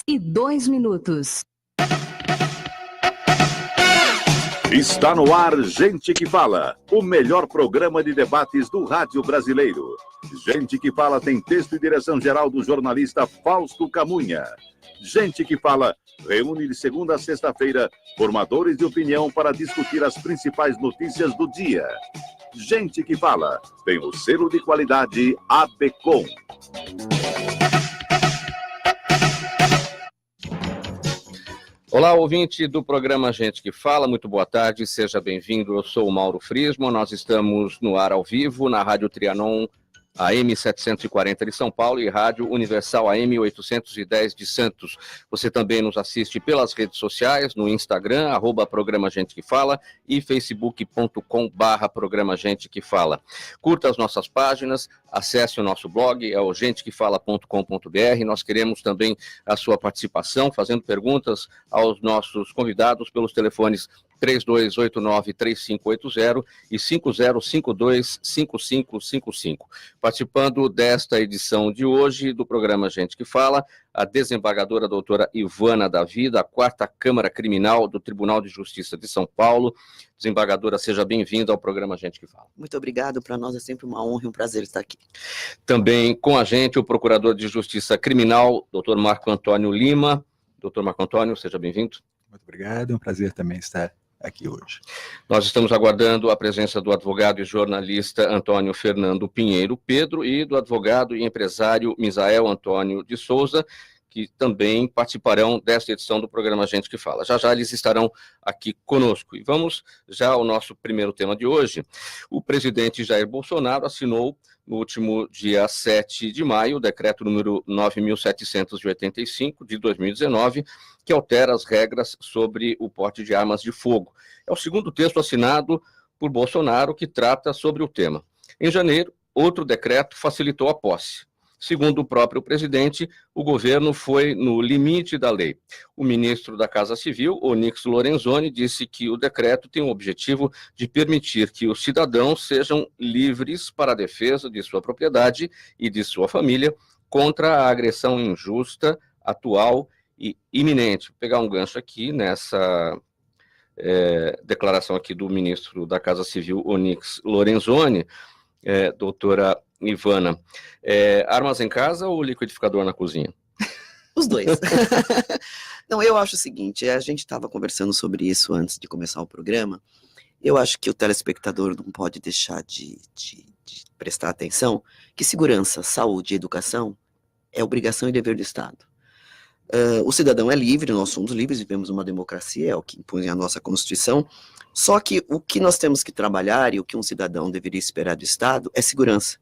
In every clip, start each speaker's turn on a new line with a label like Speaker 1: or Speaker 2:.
Speaker 1: e 2 minutos.
Speaker 2: Está no ar Gente que Fala, o melhor programa de debates do rádio brasileiro. Gente que Fala tem texto e direção geral do jornalista Fausto Camunha. Gente que Fala reúne de segunda a sexta-feira formadores de opinião para discutir as principais notícias do dia. Gente que Fala tem o selo de qualidade ABECOM.
Speaker 3: Olá, ouvinte do programa Gente que Fala, muito boa tarde, seja bem-vindo, eu sou o Mauro Frismo, nós estamos no ar ao vivo na Rádio Trianon AM 740 de São Paulo e Rádio Universal AM 810 de Santos. Você também nos assiste pelas redes sociais, no Instagram, @Programa Gente que Fala e facebook.com/Programa Gente que Fala. Curta as nossas páginas, acesse o nosso blog, é o gentequefala.com.br. Nós queremos também a sua participação, fazendo perguntas aos nossos convidados pelos telefones 3289-3580 e 5052-5555. Participando desta edição de hoje do programa Gente que Fala, a desembargadora doutora Ivana Davi, da 4ª Câmara Criminal do Tribunal de Justiça de São Paulo. Desembargadora, seja bem-vinda ao programa Gente que Fala.
Speaker 4: Muito obrigado, para nós é sempre uma honra e um prazer estar aqui.
Speaker 3: Também com a gente o Procurador de Justiça Criminal, doutor Marco Antônio Lima. Doutor Marco Antônio, seja bem-vindo.
Speaker 5: Muito obrigado, é um prazer também estar aqui hoje.
Speaker 3: Nós estamos aguardando a presença do advogado e jornalista Antônio Fernando Pinheiro Pedro e do advogado e empresário Misael Antônio de Souza, que também participarão desta edição do programa Gente que Fala. Já já eles estarão aqui conosco. E vamos já ao nosso primeiro tema de hoje. O presidente Jair Bolsonaro assinou no último dia 7 de maio o decreto número 9.785 de 2019, que altera as regras sobre o porte de armas de fogo. É o segundo texto assinado por Bolsonaro que trata sobre o tema. Em janeiro, outro decreto facilitou a posse. Segundo o próprio presidente, o governo foi no limite da lei. O ministro da Casa Civil, Onyx Lorenzoni, disse que o decreto tem o objetivo de permitir que os cidadãos sejam livres para a defesa de sua propriedade e de sua família contra a agressão injusta, atual e iminente. Vou pegar um gancho aqui nessa declaração aqui do ministro da Casa Civil, Onyx Lorenzoni, doutora Ivana, armas em casa ou liquidificador na cozinha?
Speaker 4: Os dois. Não, eu acho o seguinte, a gente estava conversando sobre isso antes de começar o programa, eu acho que o telespectador não pode deixar de prestar atenção que segurança, saúde e educação é obrigação e dever do Estado. O cidadão é livre, nós somos livres, vivemos uma democracia, é o que impõe a nossa Constituição, só que o que nós temos que trabalhar e o que um cidadão deveria esperar do Estado é segurança.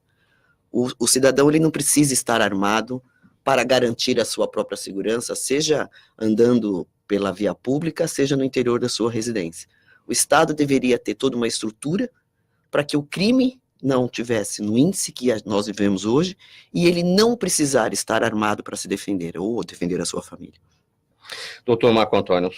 Speaker 4: O cidadão ele não precisa estar armado para garantir a sua própria segurança, seja andando pela via pública, seja no interior da sua residência. O Estado deveria ter toda uma estrutura para que o crime não tivesse no índice que nós vivemos hoje e ele não precisar estar armado para se defender ou defender a sua família.
Speaker 3: Doutor Marco Antônio,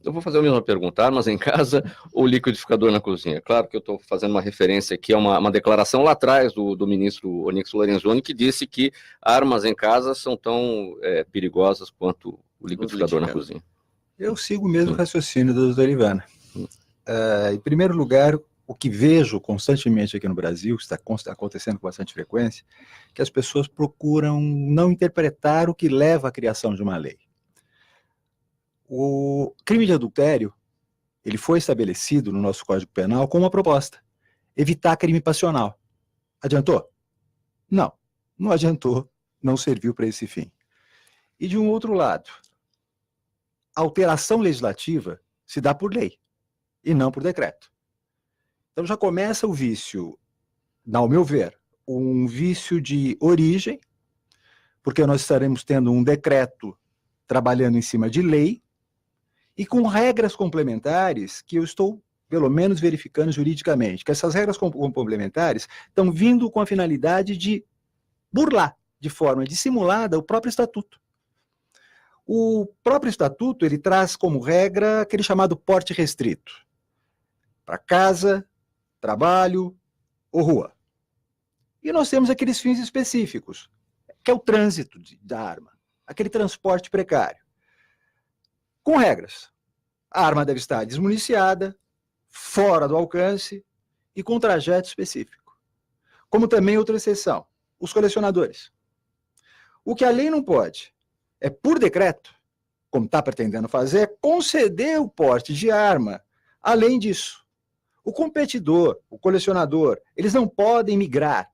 Speaker 3: eu vou fazer a mesma pergunta, armas em casa ou liquidificador na cozinha? Claro que eu estou fazendo uma referência aqui a uma declaração lá atrás do ministro Onyx Lorenzoni, que disse que armas em casa são tão perigosas quanto o liquidificador na cozinha.
Speaker 5: Eu sigo o mesmo raciocínio da doutora Ivana. Em primeiro lugar, o que vejo constantemente aqui no Brasil, está acontecendo com bastante frequência, que as pessoas procuram não interpretar o que leva à criação de uma lei. O crime de adultério, ele foi estabelecido no nosso Código Penal com uma proposta: evitar crime passional. Adiantou? Não, não adiantou, não serviu para esse fim. E de um outro lado, a alteração legislativa se dá por lei e não por decreto. Então já começa o vício, ao meu ver, um vício de origem, porque nós estaremos tendo um decreto trabalhando em cima de lei, e com regras complementares que eu estou, pelo menos, verificando juridicamente, que essas regras complementares estão vindo com a finalidade de burlar, de forma dissimulada, o próprio Estatuto. O próprio Estatuto, ele traz como regra aquele chamado porte restrito, para casa, trabalho ou rua. E nós temos aqueles fins específicos, que é o trânsito da arma, aquele transporte precário. Com regras. A arma deve estar desmuniciada, fora do alcance e com trajeto específico. Como também outra exceção, os colecionadores. O que a lei não pode é, por decreto, como está pretendendo fazer, é conceder o porte de arma. Além disso, o competidor, o colecionador, eles não podem migrar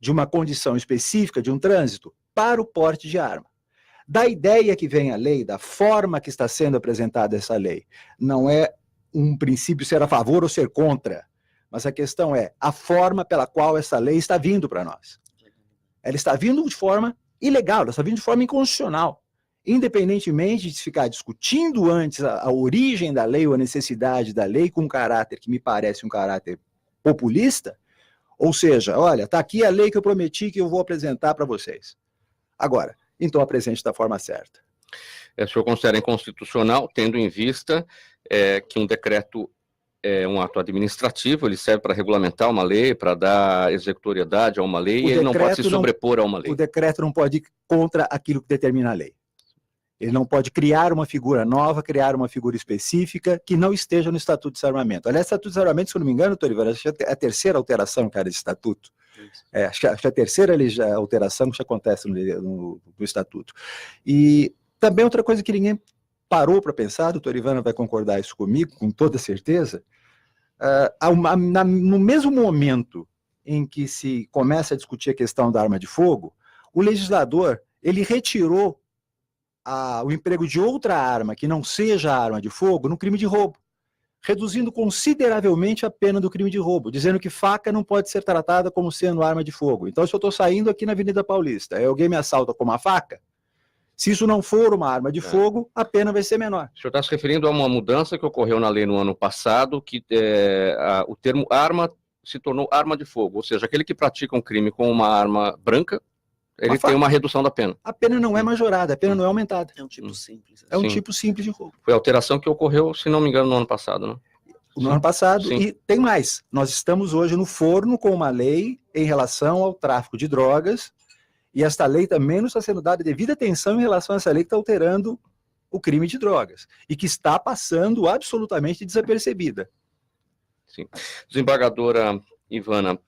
Speaker 5: de uma condição específica de um trânsito para o porte de arma. Da ideia que vem a lei, da forma que está sendo apresentada essa lei, não é um princípio ser a favor ou ser contra, mas a questão é a forma pela qual essa lei está vindo para nós. Ela está vindo de forma ilegal, ela está vindo de forma inconstitucional. Independentemente de ficar discutindo antes a origem da lei ou a necessidade da lei com um caráter que me parece um caráter populista, ou seja, olha, está aqui a lei que eu prometi que eu vou apresentar para vocês. Agora, então apresente da forma certa.
Speaker 3: O senhor considera inconstitucional, tendo em vista que um decreto é um ato administrativo, ele serve para regulamentar uma lei, para dar executoriedade a uma lei, e ele não pode se sobrepor a uma lei.
Speaker 5: O decreto não pode ir contra aquilo que determina a lei. Ele não pode criar uma figura nova, criar uma figura específica que não esteja no Estatuto de Desarmamento. Aliás, o Estatuto de Desarmamento, se eu não me engano, doutor Ivan, acho que é a terceira alteração, cara, desse Estatuto. Acho que é a terceira alteração que acontece no Estatuto. E também outra coisa que ninguém parou para pensar, doutor Ivana vai concordar isso comigo, com toda certeza, no mesmo momento em que se começa a discutir a questão da arma de fogo, o legislador, ele retirou o emprego de outra arma, que não seja a arma de fogo, no crime de roubo, reduzindo consideravelmente a pena do crime de roubo, dizendo que faca não pode ser tratada como sendo arma de fogo. Então, se eu estou saindo aqui na Avenida Paulista e alguém me assalta com uma faca, se isso não for uma arma de fogo, a pena vai ser menor.
Speaker 3: O senhor está se referindo a uma mudança que ocorreu na lei no ano passado, que o termo arma se tornou arma de fogo, ou seja, aquele que pratica um crime com uma arma branca, ele tem uma redução da pena.
Speaker 5: A pena não é majorada, a pena não é aumentada.
Speaker 4: É um tipo simples.
Speaker 5: É um tipo simples de roubo.
Speaker 3: Foi a alteração que ocorreu, se não me engano, no ano passado, né?
Speaker 5: No ano passado,
Speaker 3: Sim.
Speaker 5: E tem mais. Nós estamos hoje no forno com uma lei em relação ao tráfico de drogas, e esta lei também não está sendo dada devida atenção em relação a essa lei que está alterando o crime de drogas, e que está passando absolutamente desapercebida.
Speaker 3: Sim. Desembargadora Ivana,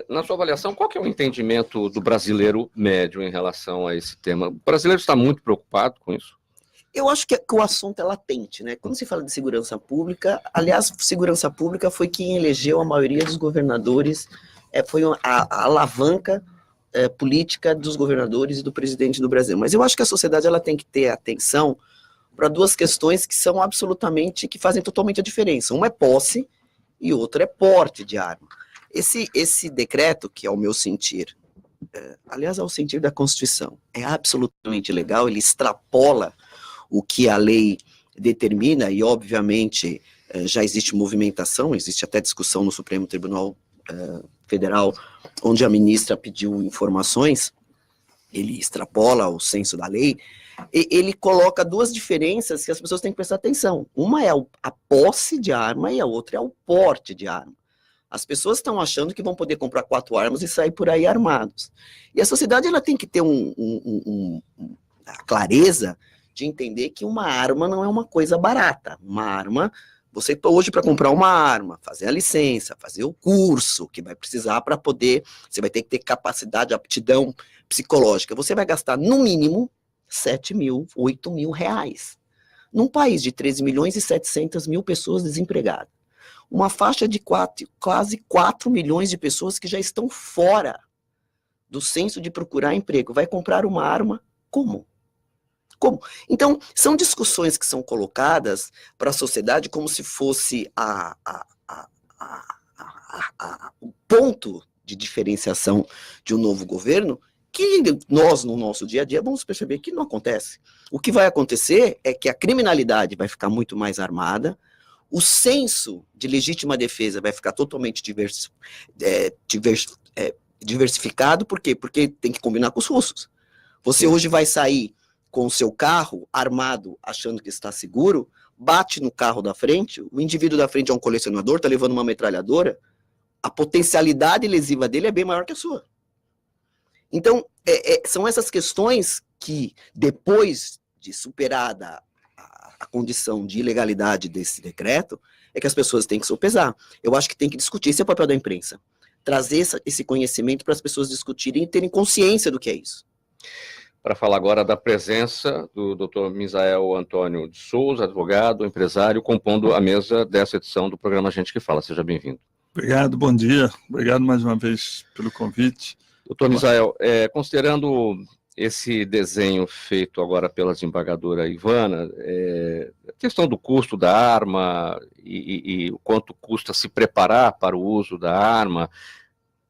Speaker 3: na sua avaliação, qual que é o entendimento do brasileiro médio em relação a esse tema? O brasileiro está muito preocupado com isso?
Speaker 4: Eu acho que o assunto é latente, né? Quando se fala de segurança pública, aliás, segurança pública foi quem elegeu a maioria dos governadores, foi a alavanca política dos governadores e do presidente do Brasil. Mas eu acho que a sociedade ela tem que ter atenção para duas questões que são que fazem totalmente a diferença. Uma é posse e outra é porte de arma. Esse decreto, que ao meu sentir, aliás, ao sentir da Constituição, é absolutamente legal, ele extrapola o que a lei determina e, obviamente, já existe movimentação, existe até discussão no Supremo Tribunal Federal, onde a ministra pediu informações, ele extrapola o senso da lei, e ele coloca duas diferenças que as pessoas têm que prestar atenção. Uma é a posse de arma e a outra é o porte de arma. As pessoas estão achando que vão poder comprar 4 armas e sair por aí armados. E a sociedade ela tem que ter a clareza de entender que uma arma não é uma coisa barata. Uma arma, você hoje para comprar uma arma, fazer a licença, fazer o curso que vai precisar para poder, você vai ter que ter capacidade, aptidão psicológica. Você vai gastar no mínimo 7 mil, 8 mil reais. Num país de 13 milhões e 700 mil pessoas desempregadas. Uma faixa de quase 4 milhões de pessoas que já estão fora do censo de procurar emprego. Vai comprar uma arma? Como? Como? Então, são discussões que são colocadas para a sociedade como se fosse o ponto de diferenciação de um novo governo, que nós, no nosso dia a dia, vamos perceber que não acontece. O que vai acontecer é que a criminalidade vai ficar muito mais armada, o senso de legítima defesa vai ficar totalmente diversificado. Por quê? Porque tem que combinar com os russos. Você hoje vai sair com o seu carro armado, achando que está seguro, bate no carro da frente, o indivíduo da frente é um colecionador, está levando uma metralhadora, a potencialidade lesiva dele é bem maior que a sua. Então, são essas questões que, depois de superada a condição de ilegalidade desse decreto, é que as pessoas têm que sopesar. Eu acho que tem que discutir, esse é o papel da imprensa. Trazer esse conhecimento para as pessoas discutirem e terem consciência do que é isso.
Speaker 3: Para falar agora da presença do Dr. Misael Antônio de Souza, advogado, empresário, compondo a mesa dessa edição do programa Gente que Fala. Seja bem-vindo.
Speaker 6: Obrigado, bom dia. Obrigado mais uma vez pelo convite.
Speaker 3: Doutor Misael, considerando esse desenho feito agora pela desembargadora Ivana, a questão do custo da arma e o quanto custa se preparar para o uso da arma,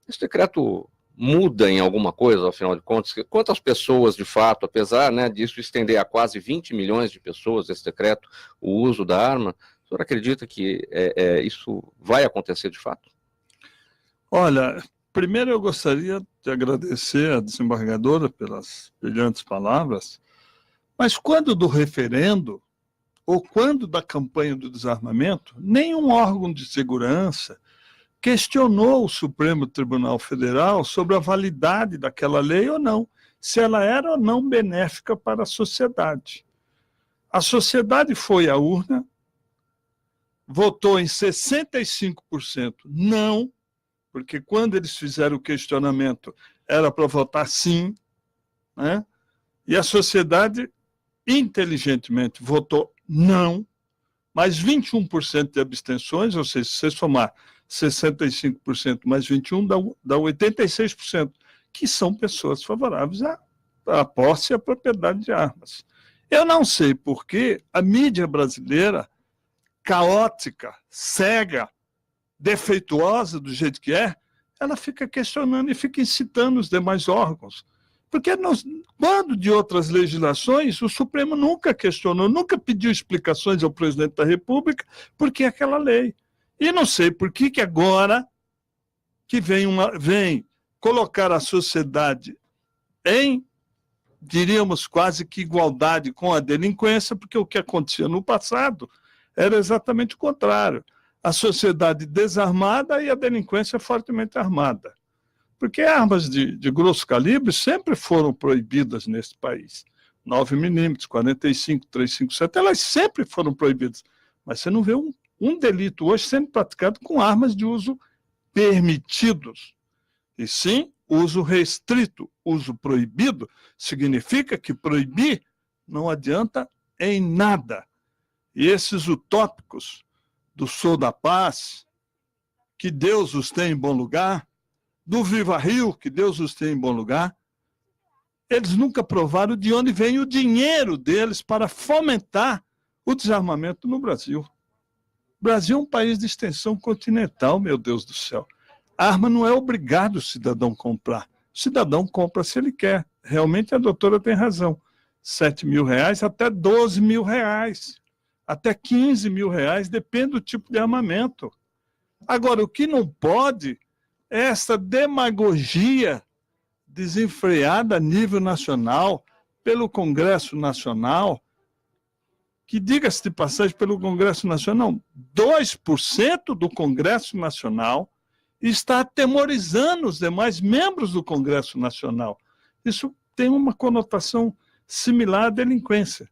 Speaker 3: esse decreto muda em alguma coisa, afinal de contas? Quantas pessoas, de fato, apesar, né, disso estender a quase 20 milhões de pessoas, esse decreto, o uso da arma, o senhor acredita que isso vai acontecer de fato?
Speaker 6: Olha, primeiro eu gostaria de agradecer à desembargadora pelas brilhantes palavras, mas quando do referendo, ou quando da campanha do desarmamento, nenhum órgão de segurança questionou o Supremo Tribunal Federal sobre a validade daquela lei ou não, se ela era ou não benéfica para a sociedade. A sociedade foi à urna, votou em 65% não, porque quando eles fizeram o questionamento era para votar sim, né? E a sociedade inteligentemente votou não, mas 21% de abstenções, ou seja, se você somar 65% mais 21% dá 86%, que são pessoas favoráveis à posse e à propriedade de armas. Eu não sei por que a mídia brasileira, caótica, cega, defeituosa do jeito que é, ela fica questionando e fica incitando os demais órgãos. Porque quando de outras legislações, o Supremo nunca questionou, nunca pediu explicações ao presidente da República por que aquela lei. E não sei por que agora que vem colocar a sociedade em, diríamos, quase que igualdade com a delinquência, porque o que acontecia no passado era exatamente o contrário. A sociedade desarmada e a delinquência fortemente armada. Porque armas de grosso calibre sempre foram proibidas nesse país. 9mm, 45, 357, elas sempre foram proibidas. Mas você não vê um delito hoje sendo praticado com armas de uso permitidos. E sim, uso restrito, uso proibido, significa que proibir não adianta em nada. E esses utópicos do Sou da Paz, que Deus os tem em bom lugar, do Viva Rio, que Deus os tem em bom lugar, eles nunca provaram de onde vem o dinheiro deles para fomentar o desarmamento no Brasil. O Brasil é um país de extensão continental, meu Deus do céu. A arma não é obrigado o cidadão comprar. O cidadão compra se ele quer. Realmente a doutora tem razão. R$7.000 até R$12.000. Até R$15.000, depende do tipo de armamento. Agora, o que não pode é essa demagogia desenfreada a nível nacional, pelo Congresso Nacional, que, diga-se de passagem, pelo Congresso Nacional, 2% do Congresso Nacional está atemorizando os demais membros do Congresso Nacional. Isso tem uma conotação similar à delinquência.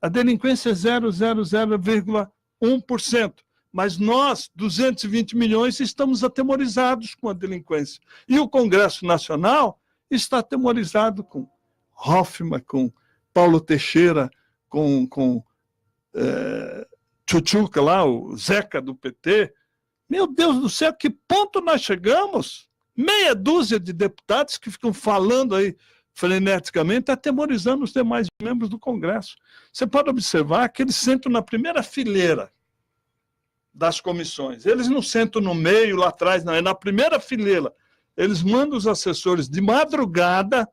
Speaker 6: A delinquência é 0,01%, mas nós, 220 milhões, estamos atemorizados com a delinquência. E o Congresso Nacional está atemorizado com Hoffmann, com Paulo Teixeira, com Tchutchuca lá, o Zeca do PT. Meu Deus do céu, que ponto nós chegamos? Meia dúzia de deputados que ficam falando aí freneticamente, atemorizando os demais membros do Congresso. Você pode observar que eles sentam na primeira fileira das comissões. Eles não sentam no meio, lá atrás, não. É na primeira fileira. Eles mandam os assessores de madrugada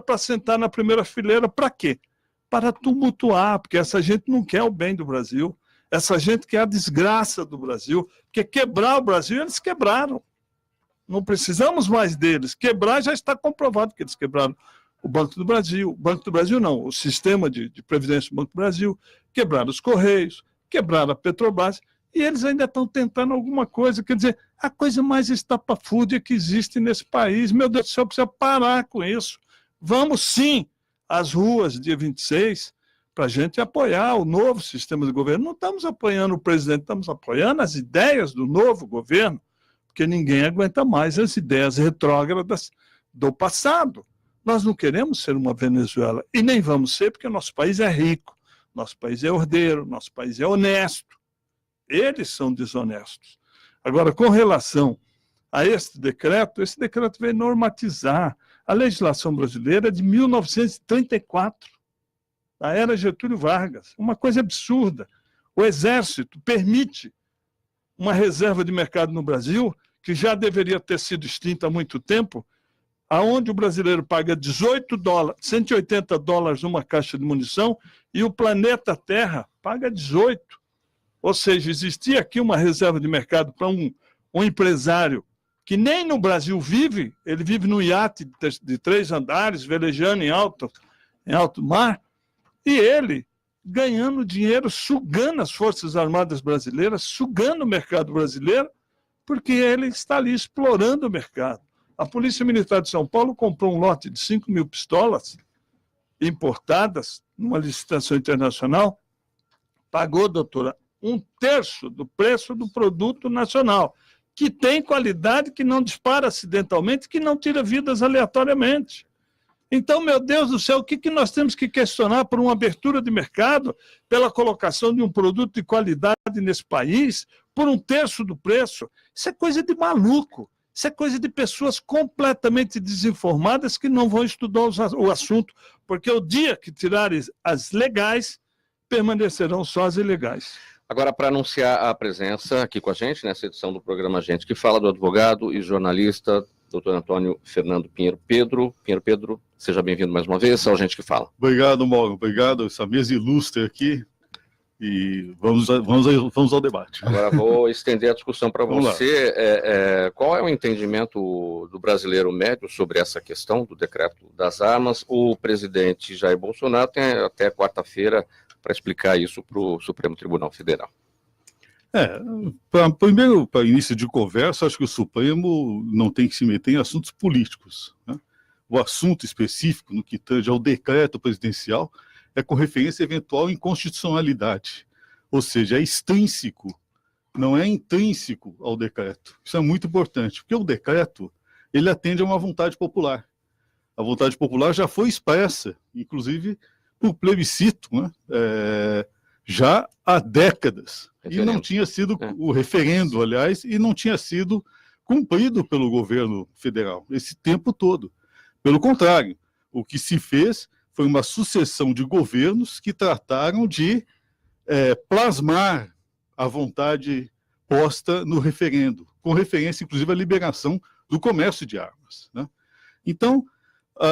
Speaker 6: para sentar na primeira fileira. Para quê? Para tumultuar, porque essa gente não quer o bem do Brasil. Essa gente quer a desgraça do Brasil. Porque quebrar o Brasil, eles quebraram. Não precisamos mais deles. Quebrar já está comprovado que eles quebraram o Banco do Brasil. O Banco do Brasil não, o sistema de previdência do Banco do Brasil. Quebraram os Correios, quebraram a Petrobras. E eles ainda estão tentando alguma coisa. Quer dizer, a coisa mais estapafúrdia que existe nesse país. Meu Deus do céu, precisa parar com isso. Vamos sim às ruas dia 26 para a gente apoiar o novo sistema de governo. Não estamos apoiando o presidente, estamos apoiando as ideias do novo governo, porque ninguém aguenta mais as ideias retrógradas do passado. Nós não queremos ser uma Venezuela, e nem vamos ser, porque nosso país é rico, nosso país é ordeiro, nosso país é honesto. Eles são desonestos. Agora, com relação a esse decreto veio normatizar a legislação brasileira de 1934, da era Getúlio Vargas. Uma coisa absurda. O Exército permite uma reserva de mercado no Brasil, que já deveria ter sido extinta há muito tempo, aonde o brasileiro paga $18, $180 numa caixa de munição, e o planeta Terra paga 18. Ou seja, existia aqui uma reserva de mercado para um empresário que nem no Brasil vive, ele vive num iate de 3 andares, velejando em alto mar, e ele ganhando dinheiro, sugando as Forças Armadas brasileiras, sugando o mercado brasileiro, porque ele está ali explorando o mercado. A Polícia Militar de São Paulo comprou um lote de 5.000 pistolas importadas numa licitação internacional, pagou, doutora, 1/3 do preço do produto nacional, que tem qualidade, que não dispara acidentalmente, que não tira vidas aleatoriamente. Então, meu Deus do céu, o que nós temos que questionar por uma abertura de mercado, pela colocação de um produto de qualidade nesse país, por 1/3 do preço? Isso é coisa de maluco. Isso é coisa de pessoas completamente desinformadas que não vão estudar o assunto, porque o dia que tirarem as legais, permanecerão só as ilegais.
Speaker 3: Agora, para anunciar a presença aqui com a gente, nessa edição do programa Gente que Fala, do advogado e jornalista, doutor Antônio Fernando Pinheiro Pedro. Pinheiro Pedro, seja bem-vindo mais uma vez ao Gente que Fala.
Speaker 7: Obrigado, Mauro. Obrigado. Essa mesa ilustre aqui. E vamos ao debate.
Speaker 3: Agora vou estender a discussão para você. Qual é o entendimento do brasileiro médio sobre essa questão do decreto das armas? O presidente Jair Bolsonaro tem até quarta-feira para explicar isso para o Supremo Tribunal Federal.
Speaker 7: Para início de conversa, acho que o Supremo não tem que se meter em assuntos políticos, né? O assunto específico, no que tange ao decreto presidencial, é com referência à eventual inconstitucionalidade. Ou seja, é extrínseco, não é intrínseco ao decreto. Isso é muito importante, porque o decreto ele atende a uma vontade popular. A vontade popular já foi expressa, inclusive por plebiscito, né? Já há décadas. Referendo. E não tinha sido o referendo, aliás, e não tinha sido cumprido pelo governo federal esse tempo todo. Pelo contrário, o que se fez foi uma sucessão de governos que trataram de plasmar a vontade posta no referendo, com referência, inclusive, à liberação do comércio de armas, né? Então,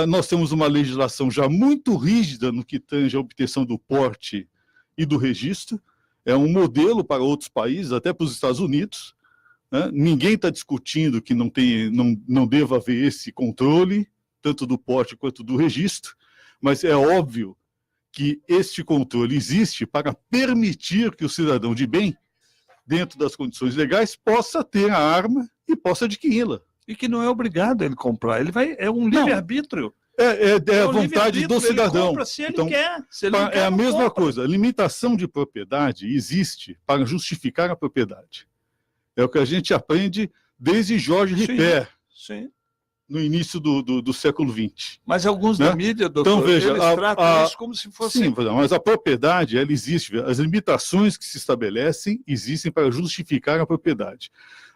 Speaker 7: nós temos uma legislação já muito rígida no que tange a obtenção do porte e do registro. É um modelo para outros países, até para os Estados Unidos, né? Ninguém está discutindo que não deva haver esse controle, tanto do porte quanto do registro, mas é óbvio que este controle existe para permitir que o cidadão de bem, dentro das condições legais, possa ter a arma e possa adquiri-la.
Speaker 6: E que não é obrigado ele comprar, é um livre-arbítrio.
Speaker 7: É a vontade do cidadão.
Speaker 6: Ele compra se ele quer. Se ele não quer,
Speaker 7: é a mesma
Speaker 6: compra.
Speaker 7: coisa. A limitação de propriedade existe para justificar a propriedade. É o que a gente aprende desde Jorge Ripper, no início do século XX.
Speaker 6: Mas alguns da mídia, doutor,
Speaker 7: então, veja,
Speaker 6: eles tratam isso como se fosse...
Speaker 7: Sim, mas a propriedade, ela existe. As limitações que se estabelecem existem para justificar a propriedade.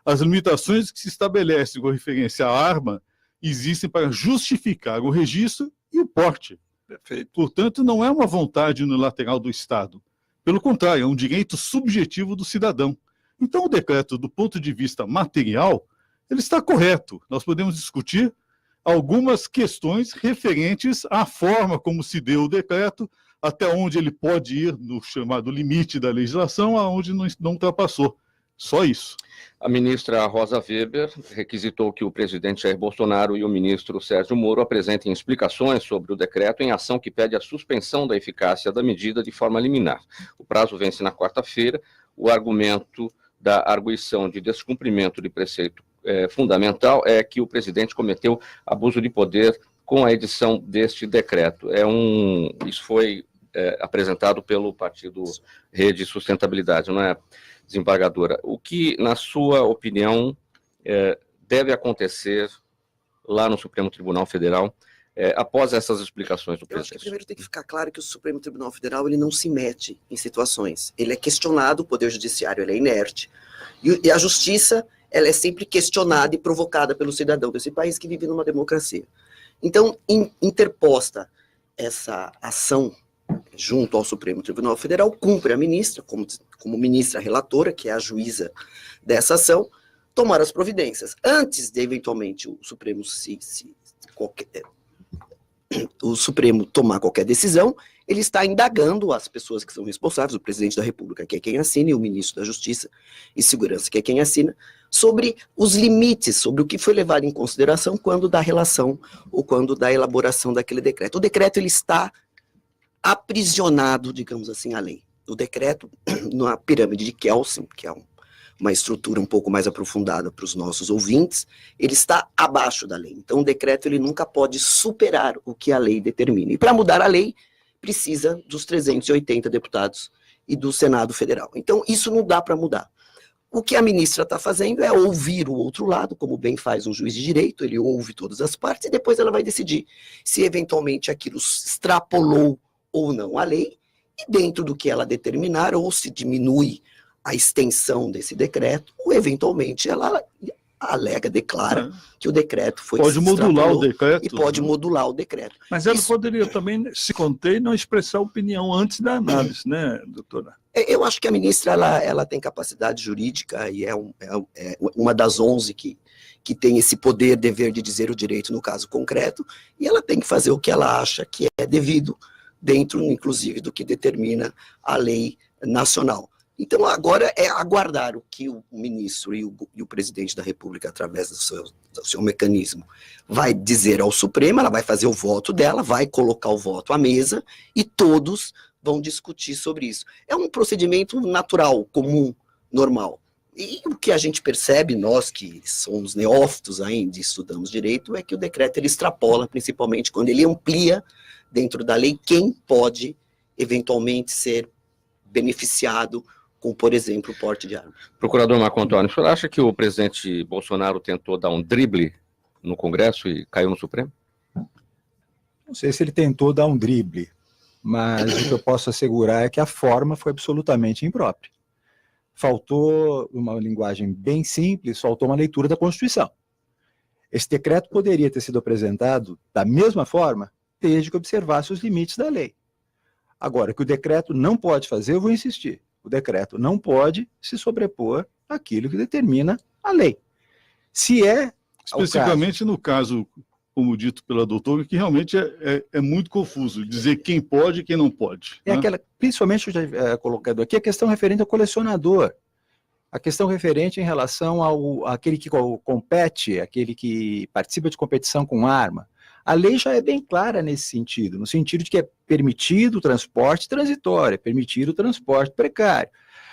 Speaker 7: As limitações que se estabelecem com referência à arma existem para justificar o registro e o porte.
Speaker 6: Perfeito.
Speaker 7: Portanto, não é uma vontade unilateral do Estado. Pelo contrário, é um direito subjetivo do cidadão. Então, o decreto, do ponto de vista material, ele está correto. Nós podemos discutir algumas questões referentes à forma como se deu o decreto, até onde ele pode ir no chamado limite da legislação, aonde não ultrapassou. Só isso.
Speaker 3: A ministra Rosa Weber requisitou que o presidente Jair Bolsonaro e o ministro Sérgio Moro apresentem explicações sobre o decreto em ação que pede a suspensão da eficácia da medida de forma liminar. O prazo vence na quarta-feira. O argumento da arguição de descumprimento de preceito fundamental é que o presidente cometeu abuso de poder com a edição deste decreto. Isso foi apresentado pelo partido Rede Sustentabilidade, não é, desembargadora? O que, na sua opinião, deve acontecer lá no Supremo Tribunal Federal após essas explicações do
Speaker 4: Eu acho que
Speaker 3: presidente?
Speaker 4: primeiro tem que ficar claro que o Supremo Tribunal Federal ele não se mete em situações. Ele é questionado, o Poder Judiciário ele é inerte, e a Justiça ela é sempre questionada e provocada pelo cidadão desse país que vive numa democracia. Então, interposta essa ação junto ao Supremo Tribunal Federal, cumpre a ministra, como ministra relatora, que é a juíza dessa ação, tomar as providências. Antes de, eventualmente, o Supremo o Supremo tomar qualquer decisão, ele está indagando as pessoas que são responsáveis, o presidente da República, que é quem assina, e o ministro da Justiça e Segurança, que é quem assina, sobre os limites, sobre o que foi levado em consideração quando da relação ou quando da elaboração daquele decreto. O decreto ele está aprisionado, digamos assim, à lei. O decreto, na pirâmide de Kelsen, que é uma estrutura um pouco mais aprofundada para os nossos ouvintes, ele está abaixo da lei. Então, o decreto ele nunca pode superar o que a lei determina. E para mudar a lei, precisa dos 380 deputados e do Senado Federal. Então, isso não dá para mudar. O que a ministra está fazendo é ouvir o outro lado, como bem faz um juiz de direito, ele ouve todas as partes e depois ela vai decidir se eventualmente aquilo extrapolou ou não a lei, e dentro do que ela determinar, ou se diminui a extensão desse decreto, ou eventualmente ela declara que o decreto foi
Speaker 7: Pode modular o decreto.
Speaker 4: E pode modular o decreto.
Speaker 6: Mas ela poderia também se conter e não expressar opinião antes da análise, né, doutora?
Speaker 4: Eu acho que a ministra ela tem capacidade jurídica e é uma das 11 que tem esse poder, dever de dizer o direito no caso concreto, e ela tem que fazer o que ela acha que é devido, dentro, inclusive, do que determina a lei nacional. Então, agora é aguardar o que o ministro e o presidente da República, através do seu mecanismo, vai dizer ao Supremo, ela vai fazer o voto dela, vai colocar o voto à mesa e todos vão discutir sobre isso. É um procedimento natural, comum, normal. E o que a gente percebe, nós que somos neófitos ainda e estudamos direito, é que o decreto ele extrapola, principalmente quando ele amplia dentro da lei quem pode eventualmente ser beneficiado com, por exemplo, o porte de arma.
Speaker 3: Procurador Marco Antônio, o senhor acha que o presidente Bolsonaro tentou dar um drible no Congresso e caiu no Supremo?
Speaker 5: Não sei se ele tentou dar um drible, mas o que eu posso assegurar é que a forma foi absolutamente imprópria. Faltou uma linguagem bem simples, faltou uma leitura da Constituição. Esse decreto poderia ter sido apresentado da mesma forma, desde que observasse os limites da lei. Agora, que o decreto não pode fazer, eu vou insistir. O decreto não pode se sobrepor àquilo que determina a lei. Se é...
Speaker 7: Especificamente no caso, como dito pela doutora, que realmente é muito confuso dizer quem pode e quem não pode.
Speaker 5: É
Speaker 7: né?
Speaker 5: aquela, principalmente, eu já colocado aqui, a questão referente ao colecionador. A questão referente em relação àquele que compete, aquele que participa de competição com arma. A lei já é bem clara nesse sentido, no sentido de que é permitido o transporte transitório, é permitido o transporte precário.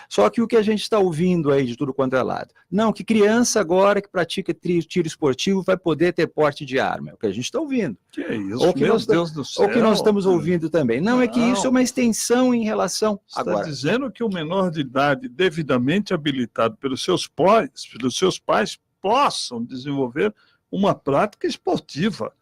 Speaker 5: Só que o que a gente está ouvindo aí de tudo quanto é lado, não, que criança agora que pratica tiro esportivo vai poder ter porte de arma, é o que a gente está ouvindo.
Speaker 6: Que é isso,
Speaker 5: Ou que
Speaker 6: meu
Speaker 5: nós,
Speaker 6: Deus do céu.
Speaker 5: ou que nós estamos ouvindo também. Não, é que isso é uma extensão em relação...
Speaker 6: Você
Speaker 5: Agora,
Speaker 6: está dizendo que o menor de idade devidamente habilitado pelos seus pais possam desenvolver uma prática esportiva.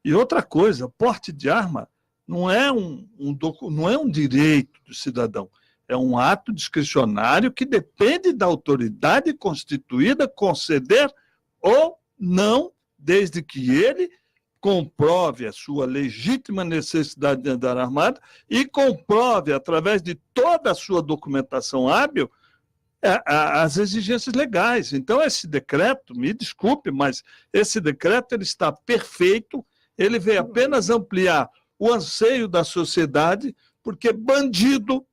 Speaker 6: E outra coisa, porte de arma não é não é um direito do cidadão, é um ato discricionário que depende da autoridade constituída conceder ou não, desde que ele comprove a sua legítima necessidade de andar armado e comprove, através de toda a sua documentação hábil, as exigências legais. Então, esse decreto, me desculpe, mas esse decreto ele está perfeito. Ele veio apenas ampliar o anseio da sociedade, porque bandido,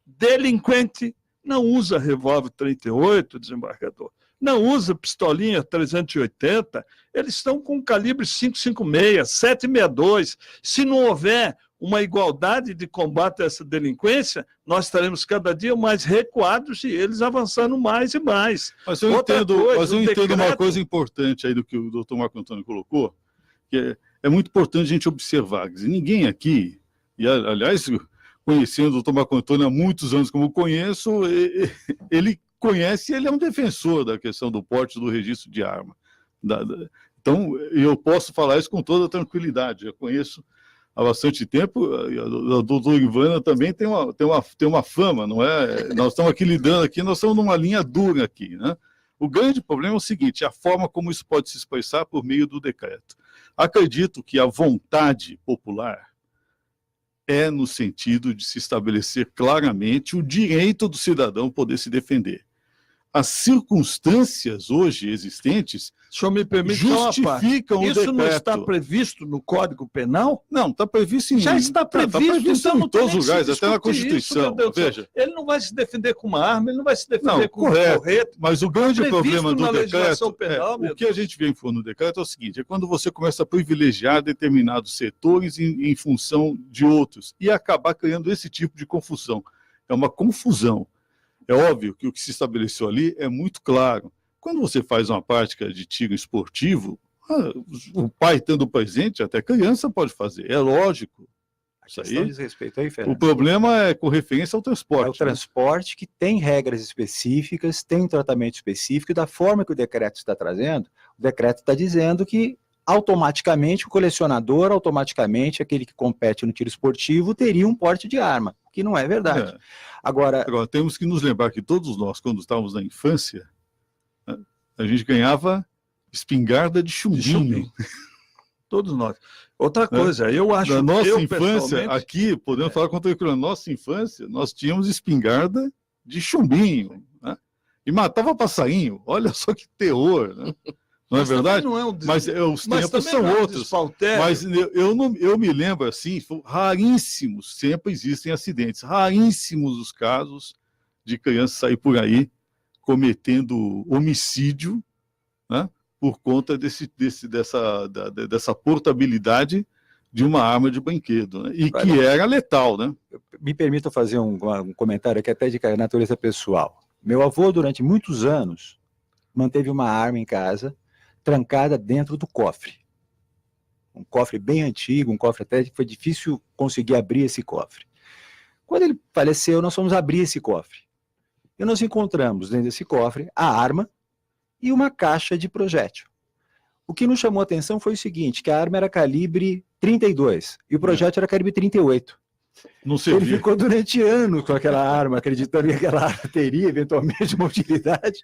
Speaker 6: delinquente, não usa revólver 38, desembargador, não usa pistolinha 380, eles estão com calibre 5,56, 7,62. Se não houver uma igualdade de combate a essa delinquência, nós estaremos cada dia mais recuados e eles avançando mais e mais.
Speaker 7: Mas eu entendo uma coisa importante aí do que o doutor Marco Antônio colocou, que é muito importante a gente observar. Quer dizer, ninguém aqui, e aliás, conhecendo o Dr. Marco Antônio há muitos anos como conheço, ele conhece, ele é um defensor da questão do porte do registro de arma. Então, eu posso falar isso com toda tranquilidade. Eu conheço há bastante tempo, a doutora Ivana também tem uma fama, não é? Nós estamos aqui lidando aqui, nós estamos numa linha dura aqui, né? O grande problema é o seguinte, a forma como isso pode se expressar por meio do decreto. Acredito que a vontade popular é no sentido de se estabelecer claramente o direito do cidadão poder se defender. As circunstâncias hoje existentes
Speaker 6: O senhor me permite só uma parte.
Speaker 7: justificam o decreto.
Speaker 6: Isso não está previsto no Código Penal?
Speaker 7: Não, está previsto em...
Speaker 6: Já está previsto, então não
Speaker 7: em todos
Speaker 6: tem
Speaker 7: os
Speaker 6: nem que
Speaker 7: lugares,
Speaker 6: se
Speaker 7: até na
Speaker 6: discutir
Speaker 7: Constituição.
Speaker 6: isso, meu Deus do céu.
Speaker 7: Veja.
Speaker 6: Ele não vai se defender com uma arma, ele não vai se defender
Speaker 7: Não,
Speaker 6: com um
Speaker 7: correto,
Speaker 6: porrete.
Speaker 7: mas o grande
Speaker 6: Previsto
Speaker 7: problema do
Speaker 6: na legislação
Speaker 7: decreto,
Speaker 6: penal, meu
Speaker 7: o que a gente vê no decreto é o seguinte, é quando você começa a privilegiar determinados setores em função de outros e acabar criando esse tipo de confusão. É uma confusão. É óbvio que o que se estabeleceu ali é muito claro. Quando você faz uma prática de tiro esportivo, o pai estando presente, até criança pode fazer, é lógico. Isso
Speaker 5: Questão
Speaker 7: aí.
Speaker 5: diz respeito aí, Fernando.
Speaker 7: O problema é com referência ao transporte.
Speaker 5: É o transporte que tem regras específicas, tem um tratamento específico, e da forma que o decreto está trazendo, o decreto está dizendo que automaticamente o colecionador, automaticamente aquele que compete no tiro esportivo, teria um porte de arma, que não é verdade. Agora,
Speaker 7: temos que nos lembrar que todos nós, quando estávamos na infância, né, a gente ganhava espingarda de chumbinho.
Speaker 6: Todos nós. Outra coisa, eu acho...
Speaker 7: Na nossa
Speaker 6: eu,
Speaker 7: infância, aqui, podemos falar com tranquilidade, na nossa infância, nós tínhamos espingarda de chumbinho, né? E matava passarinho. Olha só que terror, né? Não é verdade?
Speaker 6: Não é um
Speaker 7: Mas os tempos são outros. Mas eu me lembro, assim, raríssimos, sempre existem acidentes, raríssimos os casos de criança sair por aí cometendo homicídio, né, por conta dessa portabilidade de uma arma de brinquedo, né, e que era letal, né?
Speaker 5: Me permita fazer um comentário aqui até de natureza pessoal. Meu avô, durante muitos anos, manteve uma arma em casa, trancada dentro do cofre. Um cofre bem antigo, um cofre até que foi difícil conseguir abrir esse cofre. Quando ele faleceu, nós fomos abrir esse cofre. E nós encontramos dentro desse cofre a arma e uma caixa de projétil. O que nos chamou a atenção foi o seguinte, que a arma era calibre 32 e o projétil era calibre 38.
Speaker 7: Não servia.
Speaker 5: Ele ficou durante anos com aquela arma, acreditando que aquela arma teria eventualmente uma utilidade,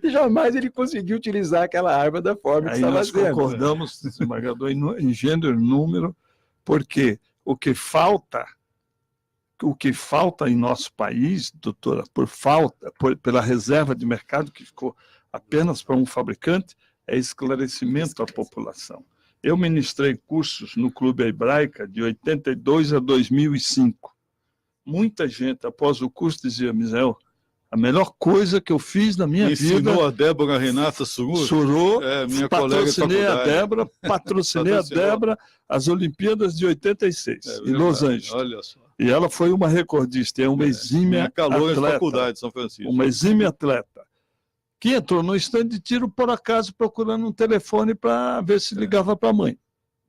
Speaker 5: e jamais ele conseguiu utilizar aquela arma da forma que estava sendo.
Speaker 6: Nós concordamos, desembargador, em gênero e número, porque o que falta em nosso país, doutora, pela reserva de mercado que ficou apenas para um fabricante, é esclarecimento à população. Eu ministrei cursos no Clube Hebraica de 82 a 2005. Muita gente, após o curso, dizia, Misael, a melhor coisa que eu fiz na minha vida...
Speaker 7: Ensinou a Débora Renata Surur,
Speaker 6: minha patrocinei a Débora, patrocinei a Débora as Olimpíadas de 86, em Los Angeles.
Speaker 7: Olha só.
Speaker 6: E ela foi uma recordista, é uma exímia atleta.
Speaker 7: Na faculdade de São Francisco.
Speaker 6: Uma exímia atleta. Que entrou no stand de tiro, por acaso, procurando um telefone para ver se ligava para a mãe.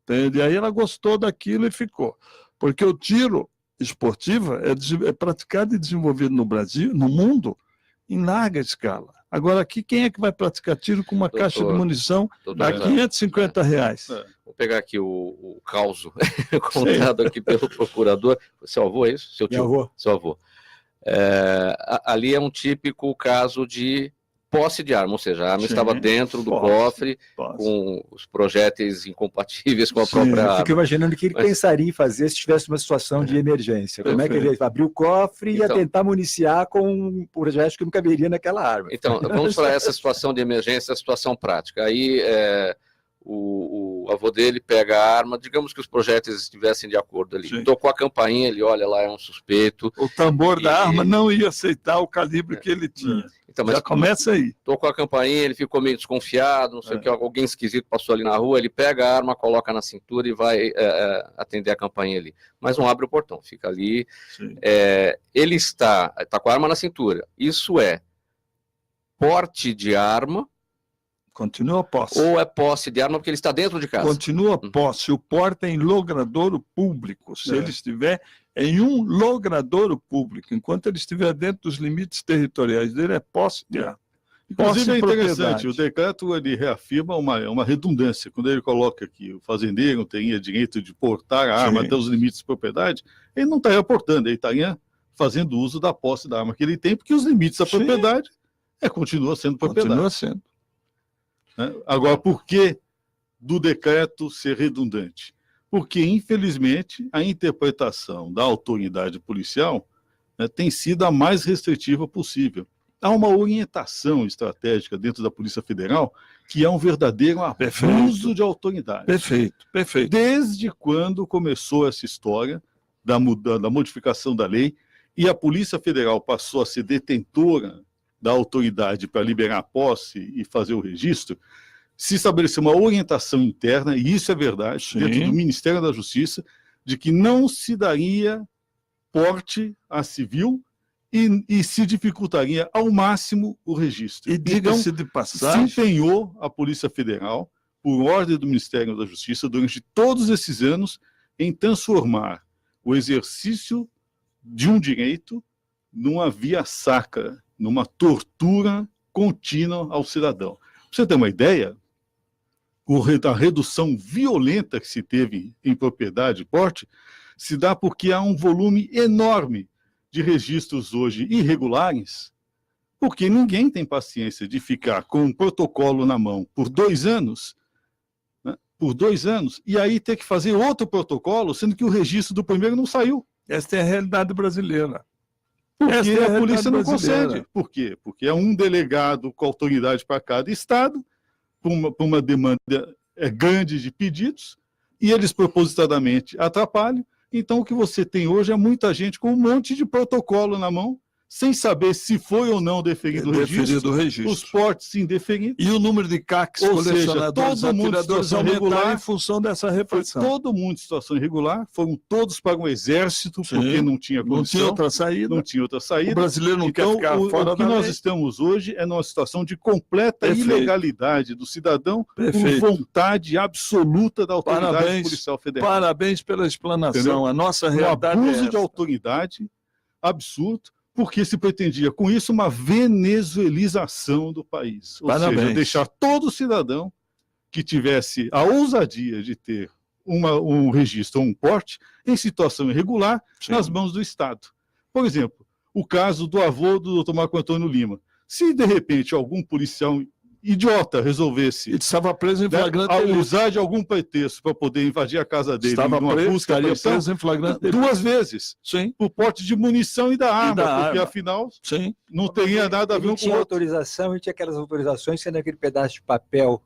Speaker 6: Entende? E aí ela gostou daquilo e ficou. Porque o tiro esportivo é praticado e desenvolvido no Brasil, no mundo, em larga escala. Agora, aqui, quem é que vai praticar tiro com uma caixa de munição a R$550?
Speaker 3: Vou pegar aqui o causo contado aqui pelo procurador. Seu avô, é isso? Seu tio?
Speaker 5: Meu avô.
Speaker 3: Seu avô. Ali é um típico caso de posse de arma, ou seja, a arma estava dentro do cofre, com os projéteis incompatíveis com a própria arma.
Speaker 5: Eu fico imaginando o que ele pensaria em fazer se tivesse uma situação de emergência. Como é que ele ia abrir o cofre e ia tentar municiar com um projétil que não caberia naquela arma?
Speaker 3: Então, vamos para essa situação de emergência, a situação prática. Aí o avô dele pega a arma, digamos que os projéteis estivessem de acordo ali.
Speaker 6: Sim.
Speaker 3: Tocou a campainha, ele olha lá, é um suspeito.
Speaker 6: O tambor da arma não ia aceitar o calibre que ele tinha.
Speaker 3: Então, mas
Speaker 6: já começa aí.
Speaker 3: Tocou a campainha, ele ficou meio desconfiado, não sei o que, alguém esquisito passou ali na rua, ele pega a arma, coloca na cintura e vai atender a campainha ali. Mas não abre o portão, fica ali. Ele está com a arma na cintura. Isso é porte de arma
Speaker 6: Continua posse.
Speaker 3: Ou é posse de arma porque ele está dentro de casa?
Speaker 6: Continua posse. O porte é em logradouro público. Se ele estiver em um logradouro público, enquanto ele estiver dentro dos limites territoriais dele, é posse de arma.
Speaker 7: Inclusive é interessante,
Speaker 6: propriedade.
Speaker 7: o decreto ele reafirma uma redundância. Quando ele coloca que o fazendeiro não teria direito de portar a arma
Speaker 6: Sim.
Speaker 7: até os limites de propriedade, ele não estaria portando, ele estaria fazendo uso da posse da arma que ele tem, porque os limites da
Speaker 6: Sim.
Speaker 7: propriedade continua sendo propriedade.
Speaker 6: Continua sendo.
Speaker 7: Né? Agora, por que do decreto ser redundante? Porque, infelizmente, a interpretação da autoridade policial, né, tem sido a mais restritiva possível. Há uma orientação estratégica dentro da Polícia Federal que é um verdadeiro abuso de autoridade.
Speaker 6: Perfeito, perfeito.
Speaker 7: Desde quando começou essa história da modificação da lei e a Polícia Federal passou a ser detentora da autoridade para liberar a posse e fazer o registro, se estabeleceu uma orientação interna, e isso é verdade,
Speaker 6: Sim.
Speaker 7: dentro do Ministério da Justiça, de que não se daria porte a civil e se dificultaria ao máximo o registro.
Speaker 6: E diga-se
Speaker 7: Então,
Speaker 6: de
Speaker 7: se
Speaker 6: passagem,
Speaker 7: empenhou a Polícia Federal, por ordem do Ministério da Justiça, durante todos esses anos, em transformar o exercício de um direito numa via sacra, numa tortura contínua ao cidadão. Para você ter uma ideia, a redução violenta que se teve em propriedade e porte se dá porque há um volume enorme de registros hoje irregulares, porque ninguém tem paciência de ficar com um protocolo na mão por 2 anos, né, e aí ter que fazer outro protocolo, sendo que o registro do primeiro não saiu.
Speaker 6: esta é a realidade brasileira.
Speaker 7: Porque
Speaker 6: Esta é a
Speaker 7: a polícia não
Speaker 6: realidade brasileira.
Speaker 7: concede. Por quê? Porque é um delegado com autoridade para cada estado, por uma demanda grande de pedidos, e eles propositadamente atrapalham. Então, o que você tem hoje é muita gente com um monte de protocolo na mão, sem saber se foi ou não deferido o registro, os portes indeferidos.
Speaker 6: E o número de CACs,
Speaker 7: Ou seja,
Speaker 6: colecionadores,
Speaker 7: todo mundo em
Speaker 6: atiradores
Speaker 7: situação
Speaker 6: aumentaram
Speaker 7: irregular.
Speaker 6: em função dessa
Speaker 7: Foi
Speaker 6: repartição.
Speaker 7: todo mundo em situação irregular, foram todos para o exército,
Speaker 6: Sim.
Speaker 7: porque não tinha
Speaker 6: Não tinha
Speaker 7: condição,
Speaker 6: outra saída.
Speaker 7: não tinha outra saída.
Speaker 6: O brasileiro não
Speaker 7: Então,
Speaker 6: quer ficar fora
Speaker 7: o que
Speaker 6: da
Speaker 7: nós
Speaker 6: lei.
Speaker 7: estamos hoje é numa situação de completa
Speaker 6: Perfeito.
Speaker 7: ilegalidade do cidadão
Speaker 6: Perfeito.
Speaker 7: por vontade absoluta da autoridade
Speaker 6: Parabéns.
Speaker 7: policial federal.
Speaker 6: Parabéns pela explanação.
Speaker 7: Entendeu?
Speaker 6: A nossa
Speaker 7: Um
Speaker 6: realidade é
Speaker 7: abuso de
Speaker 6: essa.
Speaker 7: autoridade absurdo, porque se pretendia com isso uma venezuelização do país. Ou
Speaker 6: Parabéns.
Speaker 7: seja, deixar todo cidadão que tivesse a ousadia de ter um registro ou um porte em situação irregular
Speaker 6: Sim.
Speaker 7: nas mãos do Estado. Por exemplo, o caso do avô do Dr. Marco Antônio Lima. Se, de repente, algum policial idiota resolvesse
Speaker 6: Ele estava preso em
Speaker 7: né,
Speaker 6: flagrante delito.
Speaker 7: usar de algum pretexto para poder invadir a casa dele
Speaker 6: Estava
Speaker 7: numa
Speaker 6: preso,
Speaker 7: busca e
Speaker 6: estaria
Speaker 7: apreensão,
Speaker 6: preso em flagrante delito.
Speaker 7: 2 vezes,
Speaker 6: Sim,
Speaker 7: por porte de munição e da arma,
Speaker 6: da
Speaker 7: porque
Speaker 6: arma.
Speaker 7: afinal
Speaker 6: sim.
Speaker 7: não teria nada a ver
Speaker 5: Ele
Speaker 7: um com
Speaker 5: tinha
Speaker 7: o outro.
Speaker 5: autorização, e tinha aquelas autorizações sendo aquele pedaço de papel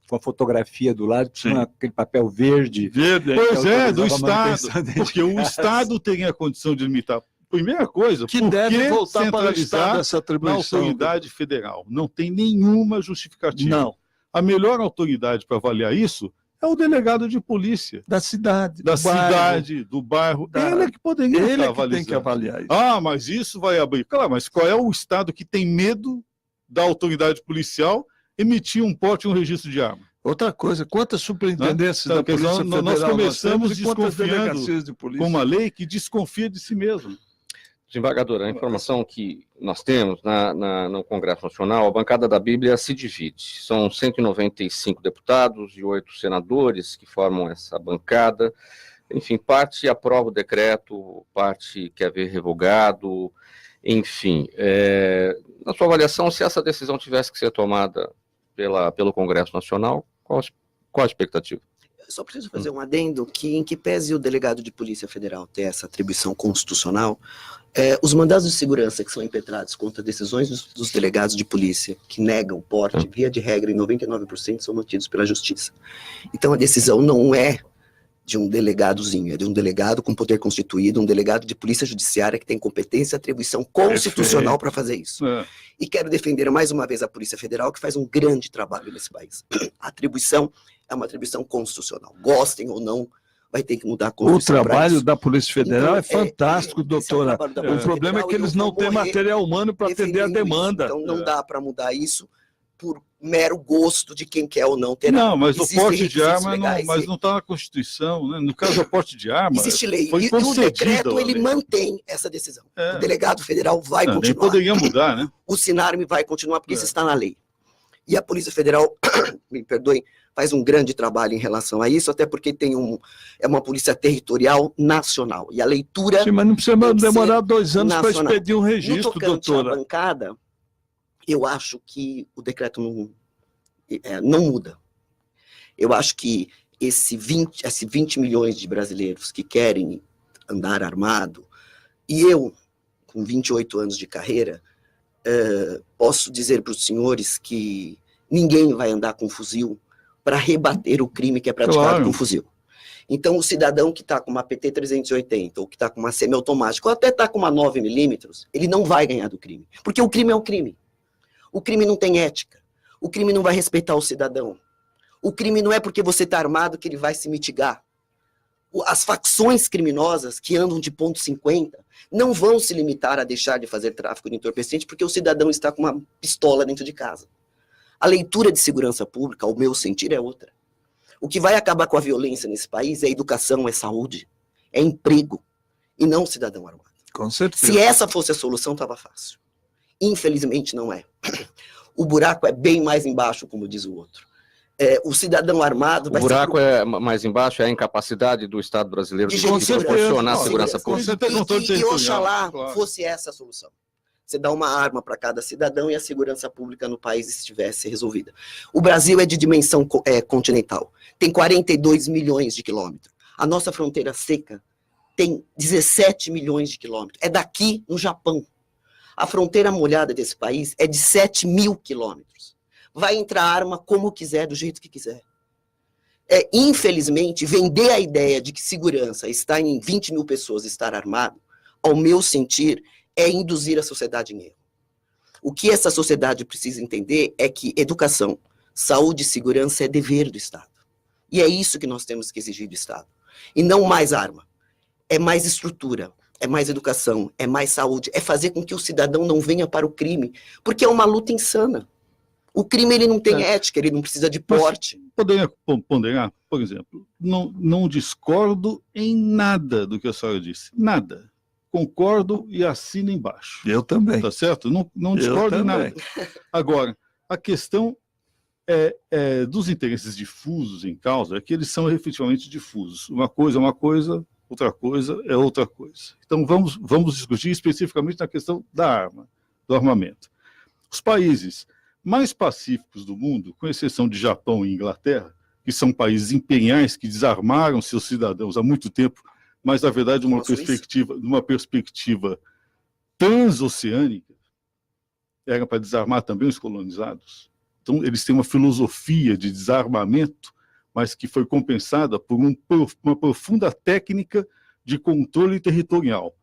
Speaker 5: com a fotografia do lado,
Speaker 6: Sim.
Speaker 5: tinha aquele papel verde.
Speaker 6: Verde,
Speaker 7: Pois é, do
Speaker 5: autorizava a
Speaker 7: Estado,
Speaker 5: manutenção dentro de
Speaker 7: porque o
Speaker 5: casa.
Speaker 7: Estado teria a condição de limitar. Primeira coisa,
Speaker 6: que
Speaker 7: por
Speaker 6: deve
Speaker 7: que
Speaker 6: voltar para o Estado
Speaker 7: centralizar
Speaker 6: essa
Speaker 7: na
Speaker 6: atribuição.
Speaker 7: autoridade federal? Não tem nenhuma justificativa.
Speaker 6: Não,
Speaker 7: A melhor autoridade para avaliar isso é o delegado de polícia,
Speaker 6: da cidade,
Speaker 7: da
Speaker 6: do bairro.
Speaker 7: cidade, do bairro.
Speaker 6: Da-
Speaker 7: Ele é que poderia
Speaker 6: Ele
Speaker 7: estar
Speaker 6: é que tem
Speaker 7: avalizando.
Speaker 6: que avaliar isso.
Speaker 7: Ah, mas isso vai abrir. Claro, mas qual é o Estado que tem medo da autoridade policial emitir um porte e um registro de arma?
Speaker 6: Outra coisa, quantas superintendências
Speaker 7: Então,
Speaker 6: da
Speaker 7: quer dizer,
Speaker 6: Polícia
Speaker 7: nós
Speaker 6: Federal
Speaker 7: começamos
Speaker 6: temos e quantas
Speaker 7: desconfiando
Speaker 6: delegacias de polícia?
Speaker 7: Com uma lei que desconfia de si mesmo.
Speaker 3: Desembargador, a informação que nós temos no Congresso Nacional, a bancada da Bíblia se divide. São 195 deputados e 8 senadores que formam essa bancada. Enfim, parte aprova o decreto, parte quer ver revogado. Enfim, na sua avaliação, se essa decisão tivesse que ser tomada pelo Congresso Nacional, qual a expectativa?
Speaker 4: Eu só preciso fazer um adendo que, em que pese o delegado de Polícia Federal ter essa atribuição constitucional, os mandados de segurança que são impetrados contra decisões dos delegados de polícia que negam o porte, via de regra, em 99% são mantidos pela Justiça. Então, a decisão não é de um delegadozinho, é de um delegado com poder constituído, um delegado de polícia judiciária que tem competência e atribuição constitucional para fazer isso. E quero defender mais uma vez a Polícia Federal, que faz um grande trabalho nesse país. A atribuição é uma atribuição constitucional. Gostem ou não, vai ter que mudar a
Speaker 6: O
Speaker 4: Constituição pra
Speaker 6: trabalho
Speaker 4: isso.
Speaker 6: da Polícia Federal
Speaker 4: Então,
Speaker 6: é fantástico,
Speaker 4: esse é o
Speaker 6: doutora.
Speaker 4: trabalho da
Speaker 6: O
Speaker 4: Polícia
Speaker 6: problema é
Speaker 4: Federal
Speaker 6: que
Speaker 4: e
Speaker 6: eles
Speaker 4: eu
Speaker 6: não
Speaker 4: vou
Speaker 6: têm
Speaker 4: morrer
Speaker 6: material humano para atender a
Speaker 4: defendendo isso.
Speaker 6: demanda.
Speaker 4: Então não dá para mudar isso, por mero gosto de quem quer ou não ter arma.
Speaker 7: Não, mas o
Speaker 4: Existem
Speaker 7: porte de
Speaker 4: requisitos
Speaker 7: arma
Speaker 4: legais
Speaker 7: mas
Speaker 4: e-
Speaker 7: não está na Constituição, né? No caso do porte de arma,
Speaker 4: Existe lei.
Speaker 7: foi
Speaker 4: E o
Speaker 7: concedida
Speaker 4: decreto,
Speaker 7: a
Speaker 4: ele
Speaker 7: lei.
Speaker 4: mantém essa decisão.
Speaker 7: É.
Speaker 4: O delegado federal vai
Speaker 7: Não, nem
Speaker 4: continuar.
Speaker 7: poderia mudar, né?
Speaker 4: O Sinarme vai continuar, porque
Speaker 7: É.
Speaker 4: isso está na lei. E a Polícia Federal, me perdoem, faz um grande trabalho em relação a isso, até porque é uma polícia territorial nacional. E a leitura,
Speaker 6: Sim, mas não precisa
Speaker 4: tem que
Speaker 6: demorar
Speaker 4: ser
Speaker 6: 2 anos para
Speaker 4: nacional.
Speaker 6: expedir um
Speaker 4: no
Speaker 6: registro,
Speaker 4: tocante à
Speaker 6: doutora.
Speaker 4: bancada, eu acho que o decreto não muda. Eu acho que esse 20 milhões de brasileiros que querem andar armado, e eu, com 28 anos de carreira, posso dizer para os senhores que ninguém vai andar com fuzil para rebater o crime que é praticado
Speaker 6: Claro.
Speaker 4: com fuzil. Então, o cidadão que está com uma PT-380, ou que está com uma semiautomática, ou até está com uma 9mm, ele não vai ganhar do crime. Porque o crime é o crime. O crime não tem ética. O crime não vai respeitar o cidadão. O crime não é porque você está armado que ele vai se mitigar. As facções criminosas que andam de ponto .50 não vão se limitar a deixar de fazer tráfico de entorpecente porque o cidadão está com uma pistola dentro de casa. A leitura de segurança pública, ao meu sentir, é outra. O que vai acabar com a violência nesse país é educação, é saúde, é emprego, e não cidadão armado.
Speaker 6: Com certeza.
Speaker 4: Se essa fosse a solução, estava fácil. Infelizmente, não é. O buraco é bem mais embaixo, como diz o outro. O cidadão armado
Speaker 3: O
Speaker 4: vai
Speaker 3: buraco é mais embaixo, é a incapacidade do Estado brasileiro
Speaker 4: De
Speaker 3: de
Speaker 4: gerir
Speaker 3: proporcionar
Speaker 6: segurança.
Speaker 3: segurança
Speaker 4: Com
Speaker 3: pública.
Speaker 7: Você tem controle
Speaker 4: E
Speaker 7: territorial,
Speaker 4: oxalá
Speaker 7: claro.
Speaker 4: fosse essa a solução. Você dá uma arma para cada cidadão e a segurança pública no país estivesse resolvida. O Brasil é de dimensão continental. Tem 42 milhões de quilômetros. A nossa fronteira seca tem 17 milhões de quilômetros. É daqui no Japão. A fronteira molhada desse país é de 7 mil quilômetros. Vai entrar arma como quiser, do jeito que quiser. Infelizmente, vender a ideia de que segurança está em 20 mil pessoas estar armado, ao meu sentir, é induzir a sociedade em erro. O que essa sociedade precisa entender é que educação, saúde e segurança é dever do Estado. E é isso que nós temos que exigir do Estado. E não mais arma. É mais estrutura, é mais educação, é mais saúde, é fazer com que o cidadão não venha para o crime, porque é uma luta insana. O crime ele não tem ética, ele não precisa de porte.
Speaker 7: Poderia ponderar, por exemplo, não discordo em nada do que a senhora disse. Nada. Concordo e assino embaixo.
Speaker 6: Eu também.
Speaker 7: Tá certo? Não
Speaker 6: Eu
Speaker 7: discordo em
Speaker 6: também.
Speaker 7: nada. Agora, a questão dos interesses difusos em causa é que eles são efetivamente difusos. Uma coisa é uma coisa, outra coisa é outra coisa. Então, vamos discutir especificamente na questão da arma, do armamento. Os países mais pacíficos do mundo, com exceção de Japão e Inglaterra, que são países imperiais que desarmaram seus cidadãos há muito tempo, mas, na verdade, uma perspectiva transoceânica, era para desarmar também os colonizados. Então, eles têm uma filosofia de desarmamento, mas que foi compensada por uma profunda técnica de controle territorial.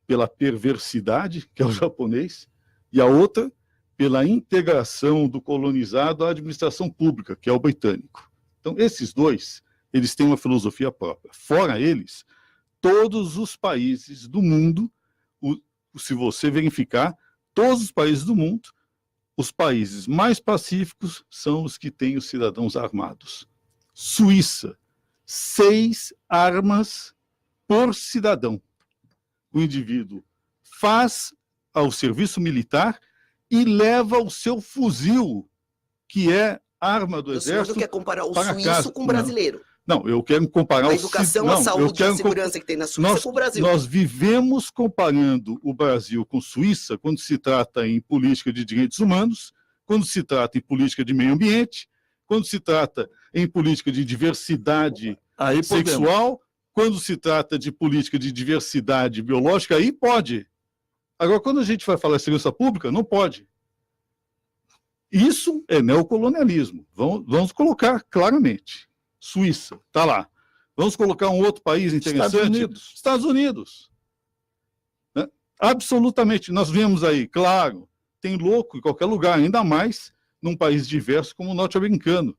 Speaker 7: Pela perversidade, que é o japonês, e a outra, pela integração do colonizado à administração pública, que é o britânico. Então, esses dois, eles têm uma filosofia própria. Fora eles, todos os países do mundo, se você verificar, todos os países do mundo, os países mais pacíficos são os que têm os cidadãos armados. Suíça, 6 armas por cidadão. O indivíduo faz ao serviço militar e leva o seu fuzil, que é arma do
Speaker 4: O senhor
Speaker 7: exército,
Speaker 4: não quer comparar o
Speaker 7: para
Speaker 4: suíço
Speaker 7: casa.
Speaker 4: com o brasileiro.
Speaker 7: Não, eu quero comparar
Speaker 4: A educação, a saúde e a segurança que tem na Suíça com o Brasil.
Speaker 7: Nós vivemos comparando o Brasil com Suíça quando se trata em política de direitos humanos, quando se trata em política de meio ambiente, quando se trata em política de diversidade sexual, quando se trata de política de diversidade biológica, aí pode. Agora, quando a gente vai falar de segurança pública, não pode. Isso é neocolonialismo. Vamos colocar claramente. Suíça, está lá. Vamos colocar um outro país interessante. Estados Unidos. Né? Absolutamente. Nós vemos aí, claro, tem louco em qualquer lugar, ainda mais num país diverso como o norte-americano.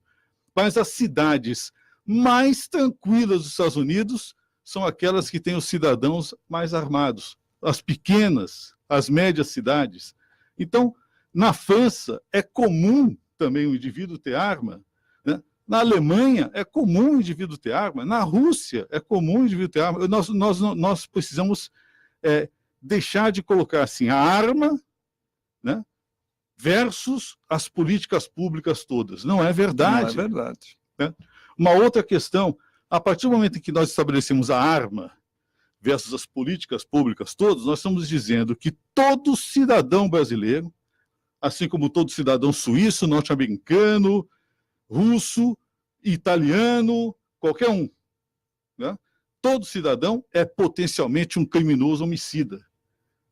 Speaker 7: Mas as cidades mais tranquilas dos Estados Unidos são aquelas que têm os cidadãos mais armados. As pequenas, as médias cidades. Então, Na França, é comum também o indivíduo ter arma. Né? Na Alemanha, é comum o indivíduo ter arma. Na Rússia, é comum o indivíduo ter arma. Nós precisamos deixar de colocar assim, a arma, né, versus as políticas públicas todas. Não é verdade.
Speaker 6: Não é verdade.
Speaker 7: Né? Uma outra questão, a partir do momento em que nós estabelecemos a arma versus as políticas públicas todas, nós estamos dizendo que todo cidadão brasileiro, assim como todo cidadão suíço, norte-americano, russo, italiano, qualquer um, né? Todo cidadão é potencialmente um criminoso homicida.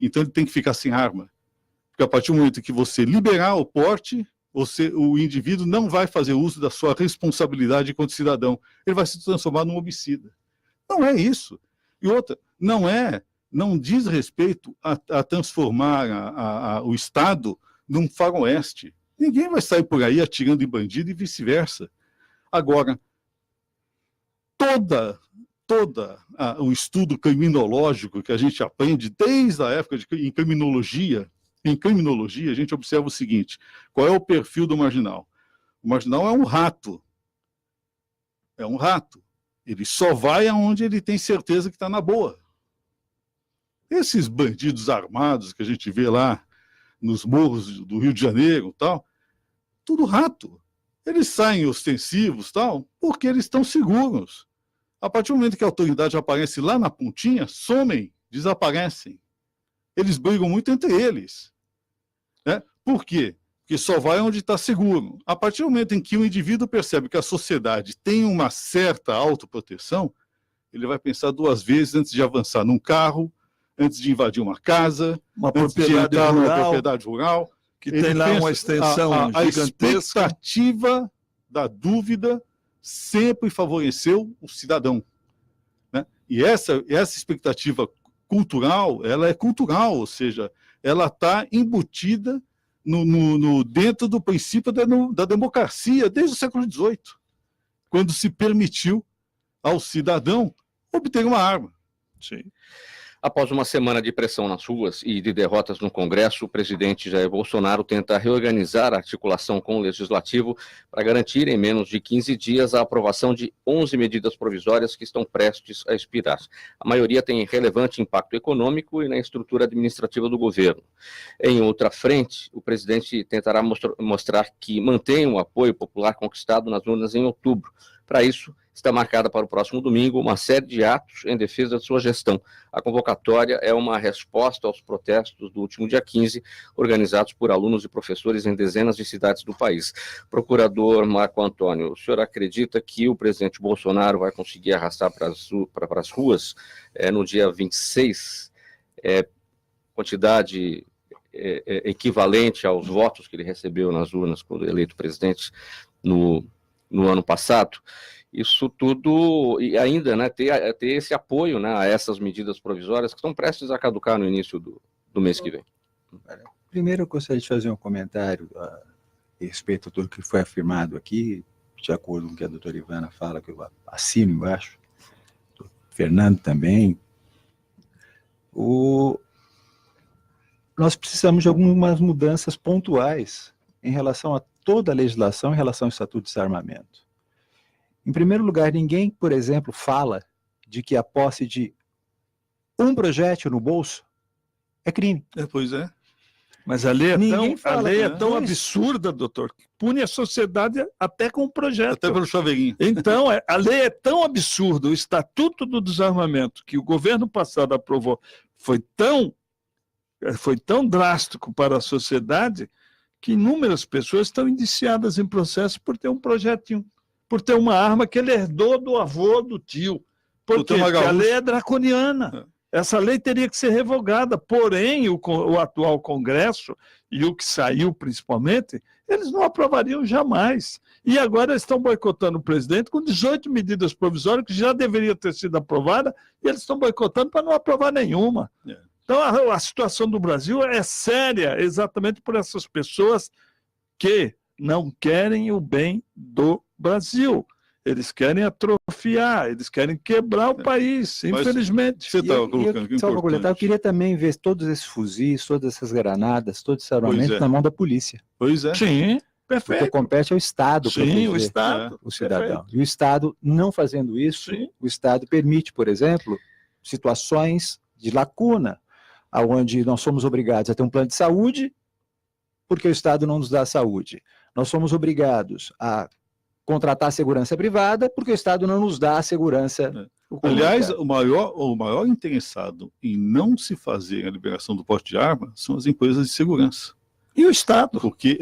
Speaker 7: Então ele tem que ficar sem arma. Porque a partir do momento que você liberar o porte, o indivíduo não vai fazer uso da sua responsabilidade enquanto cidadão. Ele vai se transformar num homicida. Não é isso. E outra, não diz respeito a transformar o Estado num faroeste. Ninguém vai sair por aí atirando em bandido e vice-versa. Agora, o estudo criminológico que a gente aprende desde a época em criminologia, a gente observa o seguinte: qual é o perfil do marginal? O marginal é um rato. É um rato. Ele só vai aonde ele tem certeza que está na boa. Esses bandidos armados que a gente vê lá nos morros do Rio de Janeiro, tal, tudo rato. Eles saem ostensivos, tal, porque eles estão seguros. A partir do momento que a autoridade aparece lá na pontinha, somem, desaparecem. Eles brigam muito entre eles. Né? Por quê? Porque só vai onde está seguro. A partir do momento em que o indivíduo percebe que a sociedade tem uma certa autoproteção, ele vai pensar duas vezes antes de avançar num carro, antes de invadir uma casa,
Speaker 6: Uma
Speaker 7: antes de
Speaker 6: propriedade
Speaker 7: entrar numa
Speaker 6: rural,
Speaker 7: propriedade rural.
Speaker 6: que
Speaker 7: Ele
Speaker 6: tem lá
Speaker 7: pensa,
Speaker 6: uma extensão
Speaker 7: a
Speaker 6: gigantesca.
Speaker 7: expectativa da dúvida sempre favoreceu o cidadão. Né? E essa expectativa cultural, ela é cultural, ou seja, ela está embutida dentro do princípio da democracia, desde o século XVIII, quando se permitiu ao cidadão obter uma arma.
Speaker 6: Sim.
Speaker 3: Após uma semana de pressão nas ruas e de derrotas no Congresso, o presidente Jair Bolsonaro tenta reorganizar a articulação com o Legislativo para garantir em menos de 15 dias a aprovação de 11 medidas provisórias que estão prestes a expirar. A maioria tem relevante impacto econômico e na estrutura administrativa do governo. Em outra frente, o presidente tentará mostrar que mantém o apoio popular conquistado nas urnas em outubro. Para isso, está marcada para o próximo domingo uma série de atos em defesa de sua gestão. A convocatória é uma resposta aos protestos do último dia 15, organizados por alunos e professores em dezenas de cidades do país. Procurador Marco Antônio, o senhor acredita que o presidente Bolsonaro vai conseguir arrastar para as ruas no dia 26 quantidade equivalente aos votos que ele recebeu nas urnas quando eleito presidente no ano passado? Isso tudo, e ainda, né, ter esse apoio, né, a essas medidas provisórias que estão prestes a caducar no início do mês que vem.
Speaker 5: Primeiro, eu gostaria de fazer um comentário a respeito a tudo que foi afirmado aqui, de acordo com o que a doutora Ivana fala, que eu assino embaixo, o Fernando também. Nós precisamos de algumas mudanças pontuais em relação a toda a legislação em relação ao Estatuto de Desarmamento. Em primeiro lugar, ninguém, por exemplo, fala de que a posse de um projétil no bolso é crime.
Speaker 7: Pois é.
Speaker 6: Mas a lei é tão
Speaker 5: né?
Speaker 6: absurda, doutor, que pune a sociedade até com o projeto.
Speaker 7: Até pelo chaveirinho.
Speaker 6: Então, a lei é tão absurda, o Estatuto do Desarmamento, que o governo passado aprovou, foi tão drástico para a sociedade, que inúmeras pessoas estão indiciadas em processo por ter um projetinho, por ter uma arma que ele herdou do avô, do tio. Por quê? Porque a lei é draconiana. Essa lei teria que ser revogada. Porém, o atual Congresso, e o que saiu principalmente, eles não aprovariam jamais. E agora estão boicotando o presidente com 18 medidas provisórias que já deveriam ter sido aprovadas, e eles estão boicotando para não aprovar nenhuma. Então, a situação do Brasil é séria, exatamente por essas pessoas que não querem o bem do Brasil. Eles querem atrofiar, eles querem quebrar o país,
Speaker 7: Mas
Speaker 6: infelizmente.
Speaker 7: Você estava colocando que
Speaker 5: Só para completar, eu
Speaker 7: importante.
Speaker 5: queria também ver todos esses fuzis, todas essas granadas, todo esse armamento
Speaker 7: é.
Speaker 5: na mão da polícia.
Speaker 7: Pois é.
Speaker 6: Sim,
Speaker 5: Porque
Speaker 6: perfeito.
Speaker 5: compete ao Estado
Speaker 6: Sim,
Speaker 5: proteger
Speaker 6: o Estado.
Speaker 5: o cidadão.
Speaker 6: Perfeito.
Speaker 5: E o Estado, não fazendo isso,
Speaker 6: Sim.
Speaker 5: o Estado permite, por exemplo, situações de lacuna, onde nós somos obrigados a ter um plano de saúde, porque o Estado não nos dá saúde. Nós somos obrigados a contratar segurança privada, porque o Estado não nos dá a segurança.
Speaker 7: Aliás, o maior interessado em não se fazer a liberação do porte de arma são as empresas de segurança.
Speaker 6: E o Estado?
Speaker 7: Porque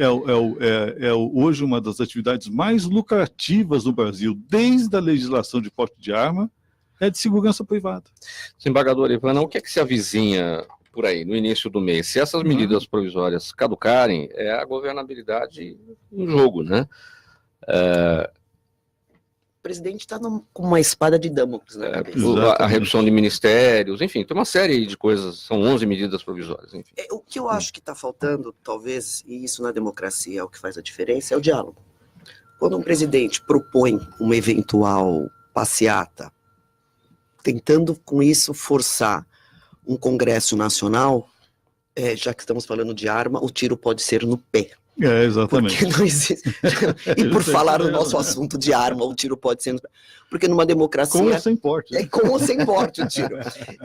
Speaker 7: hoje uma das atividades mais lucrativas no Brasil, desde a legislação de porte de arma, é de segurança privada.
Speaker 3: Desembargador Ivana, o que é que se avizinha por aí, no início do mês? Se essas medidas provisórias caducarem, é a governabilidade em jogo, né?
Speaker 4: O presidente está com uma espada de Damocles na cabeça.
Speaker 3: A redução de ministérios, enfim, tem uma série de coisas, são 11 medidas provisórias. Enfim.
Speaker 4: O que eu acho que está faltando, talvez, e isso na democracia é o que faz a diferença, é o diálogo. Quando um presidente propõe uma eventual passeata, tentando com isso forçar um Congresso Nacional, já que estamos falando de arma, o tiro pode ser no pé.
Speaker 7: Exatamente.
Speaker 4: Porque não existe. E por falar no nosso assunto de arma, o tiro pode ser no pé. Porque numa democracia.
Speaker 7: Com ou sem porte.
Speaker 4: É com ou sem porte o tiro.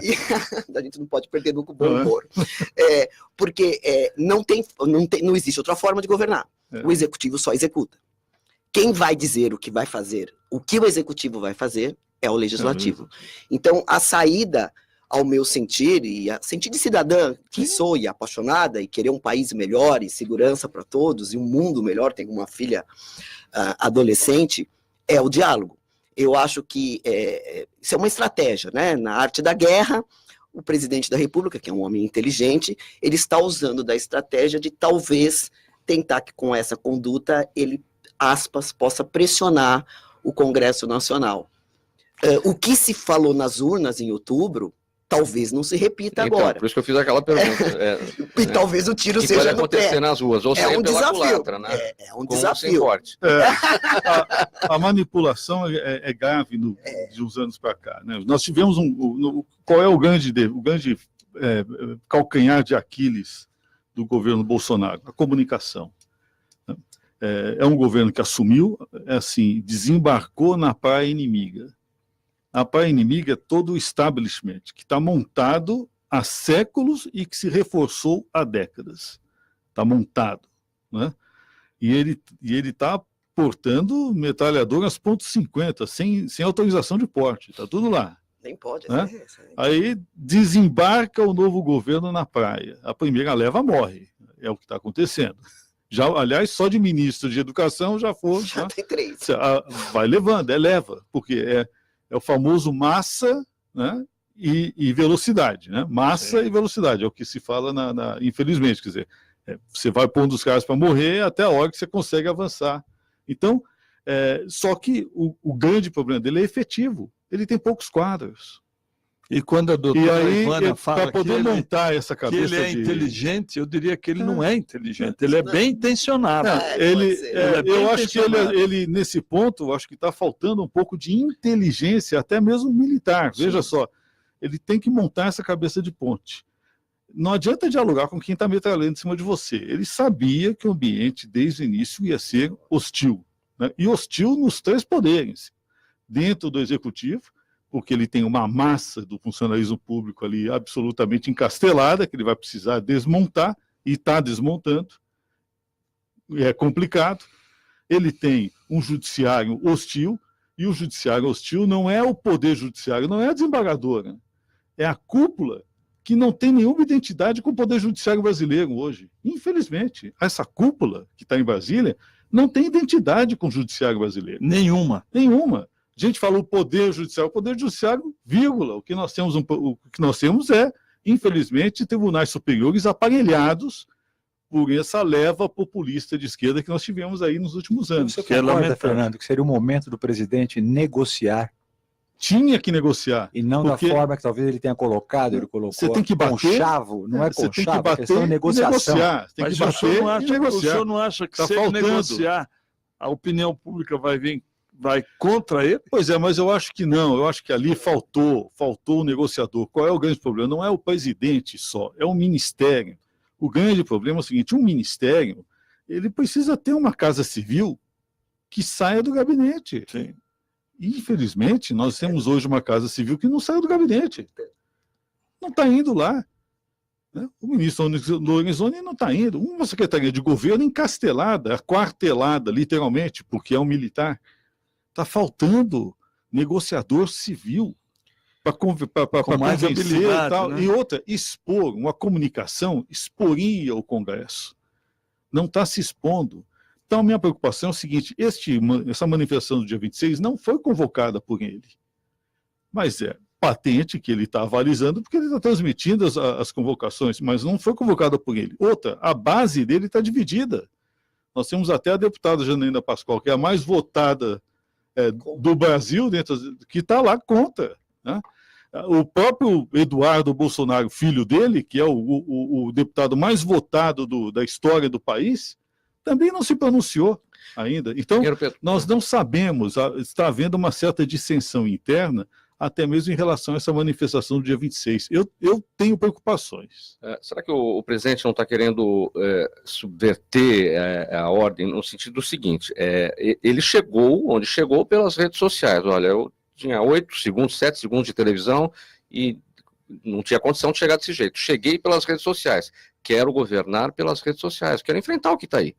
Speaker 4: E a gente não pode perder nunca o bom humor. Porque não existe outra forma de governar. O executivo só executa. Quem vai dizer o que vai fazer, o que o executivo vai fazer, é o legislativo. Então, a saída, ao meu sentir, e a sentir de cidadã que sou e apaixonada, e querer um país melhor, e segurança para todos, e um mundo melhor, tenho uma filha adolescente, é o diálogo. Eu acho que isso é uma estratégia, né? Na arte da guerra, o presidente da República, que é um homem inteligente, ele está usando da estratégia de talvez tentar que com essa conduta ele, aspas, possa pressionar o Congresso Nacional. O que se falou nas urnas em outubro, talvez não se repita
Speaker 3: Então,
Speaker 4: agora.
Speaker 3: por isso que eu fiz aquela pergunta.
Speaker 4: E talvez o tiro
Speaker 3: O que
Speaker 4: seja
Speaker 3: pode
Speaker 4: no
Speaker 3: acontecer
Speaker 4: pé.
Speaker 3: nas ruas, ou
Speaker 4: É um
Speaker 3: pela
Speaker 4: desafio.
Speaker 3: culatra, né?
Speaker 4: É um
Speaker 3: Com ou sem
Speaker 4: desafio.
Speaker 3: porte.
Speaker 7: A manipulação é grave de uns anos para cá. Né? Nós tivemos qual é o grande calcanhar de Aquiles do governo Bolsonaro? A comunicação. É um governo que assumiu, assim, desembarcou na praia inimiga. A praia inimiga é todo o establishment, que está montado há séculos e que se reforçou há décadas. Está montado. Né? E ele está portando metralhadoras .50, sem autorização de porte. Está tudo lá.
Speaker 4: Nem pode.
Speaker 7: Né? Aí desembarca o novo governo na praia. A primeira leva morre. É o que está acontecendo. Aliás, só de ministro de educação já foram.
Speaker 4: Já tem 3.
Speaker 7: Vai levando, leva, porque é o famoso massa, né, e velocidade. Né? Massa e velocidade, é o que se fala, infelizmente. Quer dizer, você vai pondo os caras para morrer até a hora que você consegue avançar. Então, só que o grande problema dele é efetivo. Ele tem poucos quadros.
Speaker 6: E quando a doutora Ivana fala
Speaker 7: para poder montar essa
Speaker 6: que
Speaker 7: cabeça
Speaker 6: ele é inteligente, eu diria que ele não é inteligente, ele é bem intencionado.
Speaker 7: Eu acho que ele, nesse ponto, eu acho que está faltando um pouco de inteligência, até mesmo militar. Sim. Veja só, ele tem que montar essa cabeça de ponte. Não adianta dialogar com quem está metralhando em cima de você. Ele sabia que o ambiente, desde o início, ia ser hostil. Né? E hostil nos 3 poderes. Dentro do executivo, porque ele tem uma massa do funcionalismo público ali absolutamente encastelada, que ele vai precisar desmontar, e está desmontando. É complicado. Ele tem um judiciário hostil, e o judiciário hostil não é o poder judiciário, não é a desembargadora, é a cúpula que não tem nenhuma identidade com o poder judiciário brasileiro hoje. Infelizmente, essa cúpula que está em Brasília não tem identidade com o judiciário brasileiro.
Speaker 6: Nenhuma.
Speaker 7: A gente fala o poder judiciário, vírgula. O que nós temos é, infelizmente, tribunais superiores aparelhados por essa leva populista de esquerda que nós tivemos aí nos últimos anos.
Speaker 5: Você concorda, Fernando, que seria o momento do presidente negociar?
Speaker 7: Tinha que negociar.
Speaker 5: E não da forma que talvez ele tenha colocado, ele colocou.
Speaker 7: Você tem que bater.
Speaker 5: Conchavo, não é
Speaker 7: você
Speaker 5: conchavo,
Speaker 7: tem que bater,
Speaker 5: é questão de negociação.
Speaker 7: Tem
Speaker 6: Mas
Speaker 7: que bater
Speaker 6: o senhor não acha que
Speaker 7: tá
Speaker 6: se ele negociar, a opinião pública vai vai contra ele?
Speaker 7: Pois é, mas eu acho que não. Eu acho que ali faltou o negociador. Qual é o grande problema? Não é o presidente só, é o ministério. O grande problema é o seguinte: um ministério, ele precisa ter uma casa civil que saia do gabinete.
Speaker 6: Sim.
Speaker 7: Infelizmente, nós temos hoje uma casa civil que não saiu do gabinete. Não está indo lá. O ministro Lorenzoni não está indo. Uma secretaria de governo encastelada, aquartelada, literalmente, porque é um militar. Está faltando negociador civil para convencer e tal.
Speaker 6: Né?
Speaker 7: E outra, expor, uma comunicação exporia o Congresso. Não está se expondo. Então, a minha preocupação é o seguinte: essa manifestação do dia 26 não foi convocada por ele, mas é patente que ele está avalizando, porque ele está transmitindo as convocações, mas não foi convocada por ele. Outra, a base dele está dividida. Nós temos até a deputada Janaína Pascoal, que é a mais votada do Brasil, que está lá contra. Né? O próprio Eduardo Bolsonaro, filho dele, que é o deputado mais votado da história do país, também não se pronunciou ainda. Então, nós não sabemos, está havendo uma certa dissensão interna, até mesmo em relação a essa manifestação do dia 26. Eu tenho preocupações.
Speaker 3: Será que o presidente não está querendo subverter a ordem no sentido seguinte? Ele chegou onde chegou pelas redes sociais. Olha, eu tinha 8 segundos, 7 segundos de televisão e não tinha condição de chegar desse jeito. Cheguei pelas redes sociais. Quero governar pelas redes sociais. Quero enfrentar o que está aí.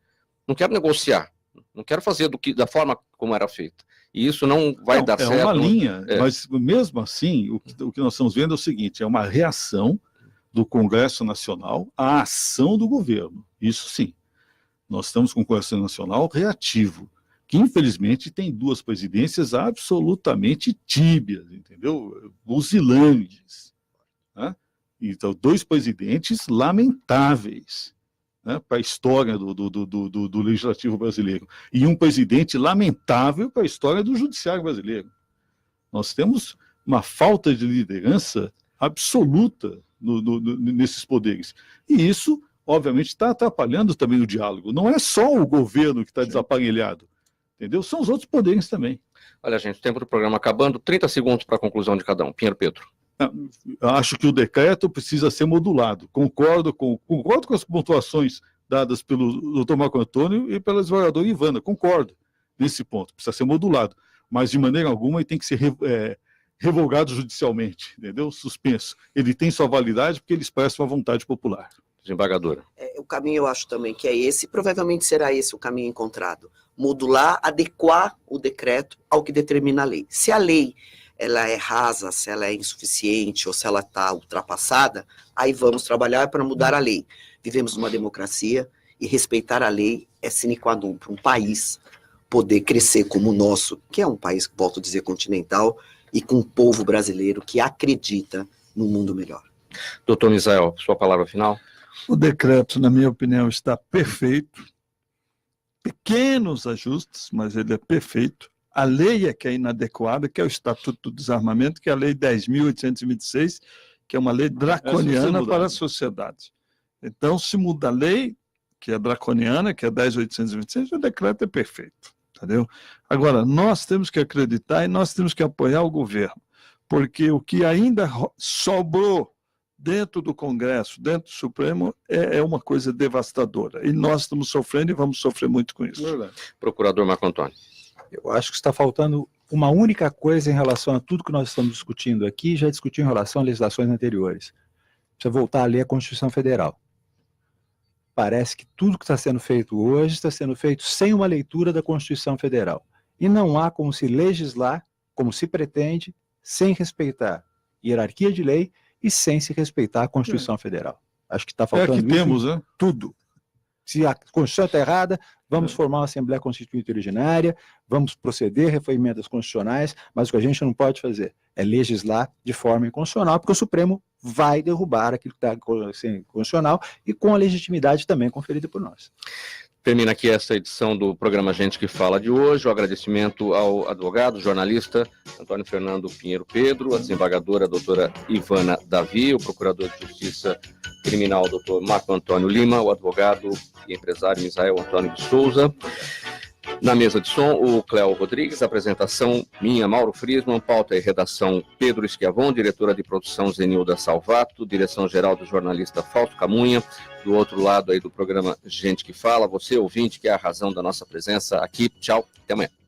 Speaker 3: Não quero negociar. Não quero fazer da forma como era feita. E isso não vai dar certo.
Speaker 7: É uma linha, mas mesmo assim, o que nós estamos vendo é o seguinte: é uma reação do Congresso Nacional à ação do governo. Isso sim. Nós estamos com o Congresso Nacional reativo, que infelizmente tem 2 presidências absolutamente tíbias, entendeu? Buzilantes. Né? Então, 2 presidentes lamentáveis. Né, para a história do legislativo brasileiro, e um presidente lamentável para a história do judiciário brasileiro. Nós temos uma falta de liderança absoluta nesses poderes. E isso, obviamente, está atrapalhando também o diálogo. Não é só o governo que está desaparelhado, entendeu? São os outros poderes também.
Speaker 3: Olha, gente, o tempo do programa acabando, 30 segundos para a conclusão de cada um. Pinheiro Pedro.
Speaker 7: Acho que o decreto precisa ser modulado. Concordo com as pontuações dadas pelo doutor Marco Antônio e pela desembargadora Ivana. Concordo nesse ponto. Precisa ser modulado. Mas, de maneira alguma, ele tem que ser revogado judicialmente. Entendeu? Suspenso. Ele tem sua validade porque ele expressa uma vontade popular.
Speaker 3: Desembargadora.
Speaker 4: O caminho, eu acho também que é esse. Provavelmente será esse o caminho encontrado. Modular, adequar o decreto ao que determina a lei. Se a lei ela é rasa, se ela é insuficiente ou se ela está ultrapassada, aí vamos trabalhar para mudar a lei. Vivemos numa democracia e respeitar a lei é sine qua non para um país poder crescer como o nosso, que é um país, volto a dizer, continental, e com um povo brasileiro que acredita num mundo melhor.
Speaker 3: Doutor Misael, sua palavra final?
Speaker 6: O decreto, na minha opinião, está perfeito. Pequenos ajustes, mas ele é perfeito. A lei é que é inadequada, que é o Estatuto do Desarmamento, que é a Lei 10.826, que é uma lei draconiana para a sociedade. Então, se muda a lei, que é draconiana, que é 10.826, o decreto é perfeito, entendeu? Agora, nós temos que acreditar e nós temos que apoiar o governo, porque o que ainda sobrou dentro do Congresso, dentro do Supremo, é uma coisa devastadora. E nós estamos sofrendo e vamos sofrer muito com isso.
Speaker 3: Procurador Marco Antônio.
Speaker 5: Eu acho que está faltando uma única coisa em relação a tudo que nós estamos discutindo aqui, já discutiu em relação a legislações anteriores. Precisa voltar a ler a Constituição Federal. Parece que tudo que está sendo feito hoje está sendo feito sem uma leitura da Constituição Federal. E não há como se legislar, como se pretende, sem respeitar hierarquia de lei e sem se respeitar a Constituição Federal. Acho que está faltando
Speaker 7: que temos, né?
Speaker 5: Tudo. Se a Constituição está errada, vamos formar uma Assembleia Constituinte originária, vamos proceder a emendas constitucionais, mas o que a gente não pode fazer é legislar de forma inconstitucional, porque o Supremo vai derrubar aquilo que está constitucional e com a legitimidade também conferida por nós.
Speaker 3: Termina aqui essa edição do programa Gente que Fala de hoje. O agradecimento ao advogado, jornalista Antônio Fernando Pinheiro Pedro, a desembargadora doutora Ivana Davi, o procurador de Justiça Criminal doutor Marco Antônio Lima, o advogado e empresário Misael Antônio de Souza. Na mesa de som, o Cléo Rodrigues, apresentação minha, Mauro Friesman, pauta e redação Pedro Schiavon, diretora de produção Zenilda Salvato, direção-geral do jornalista Fausto Camunha, do outro lado aí do programa Gente que Fala, você ouvinte que é a razão da nossa presença aqui. Tchau, até amanhã.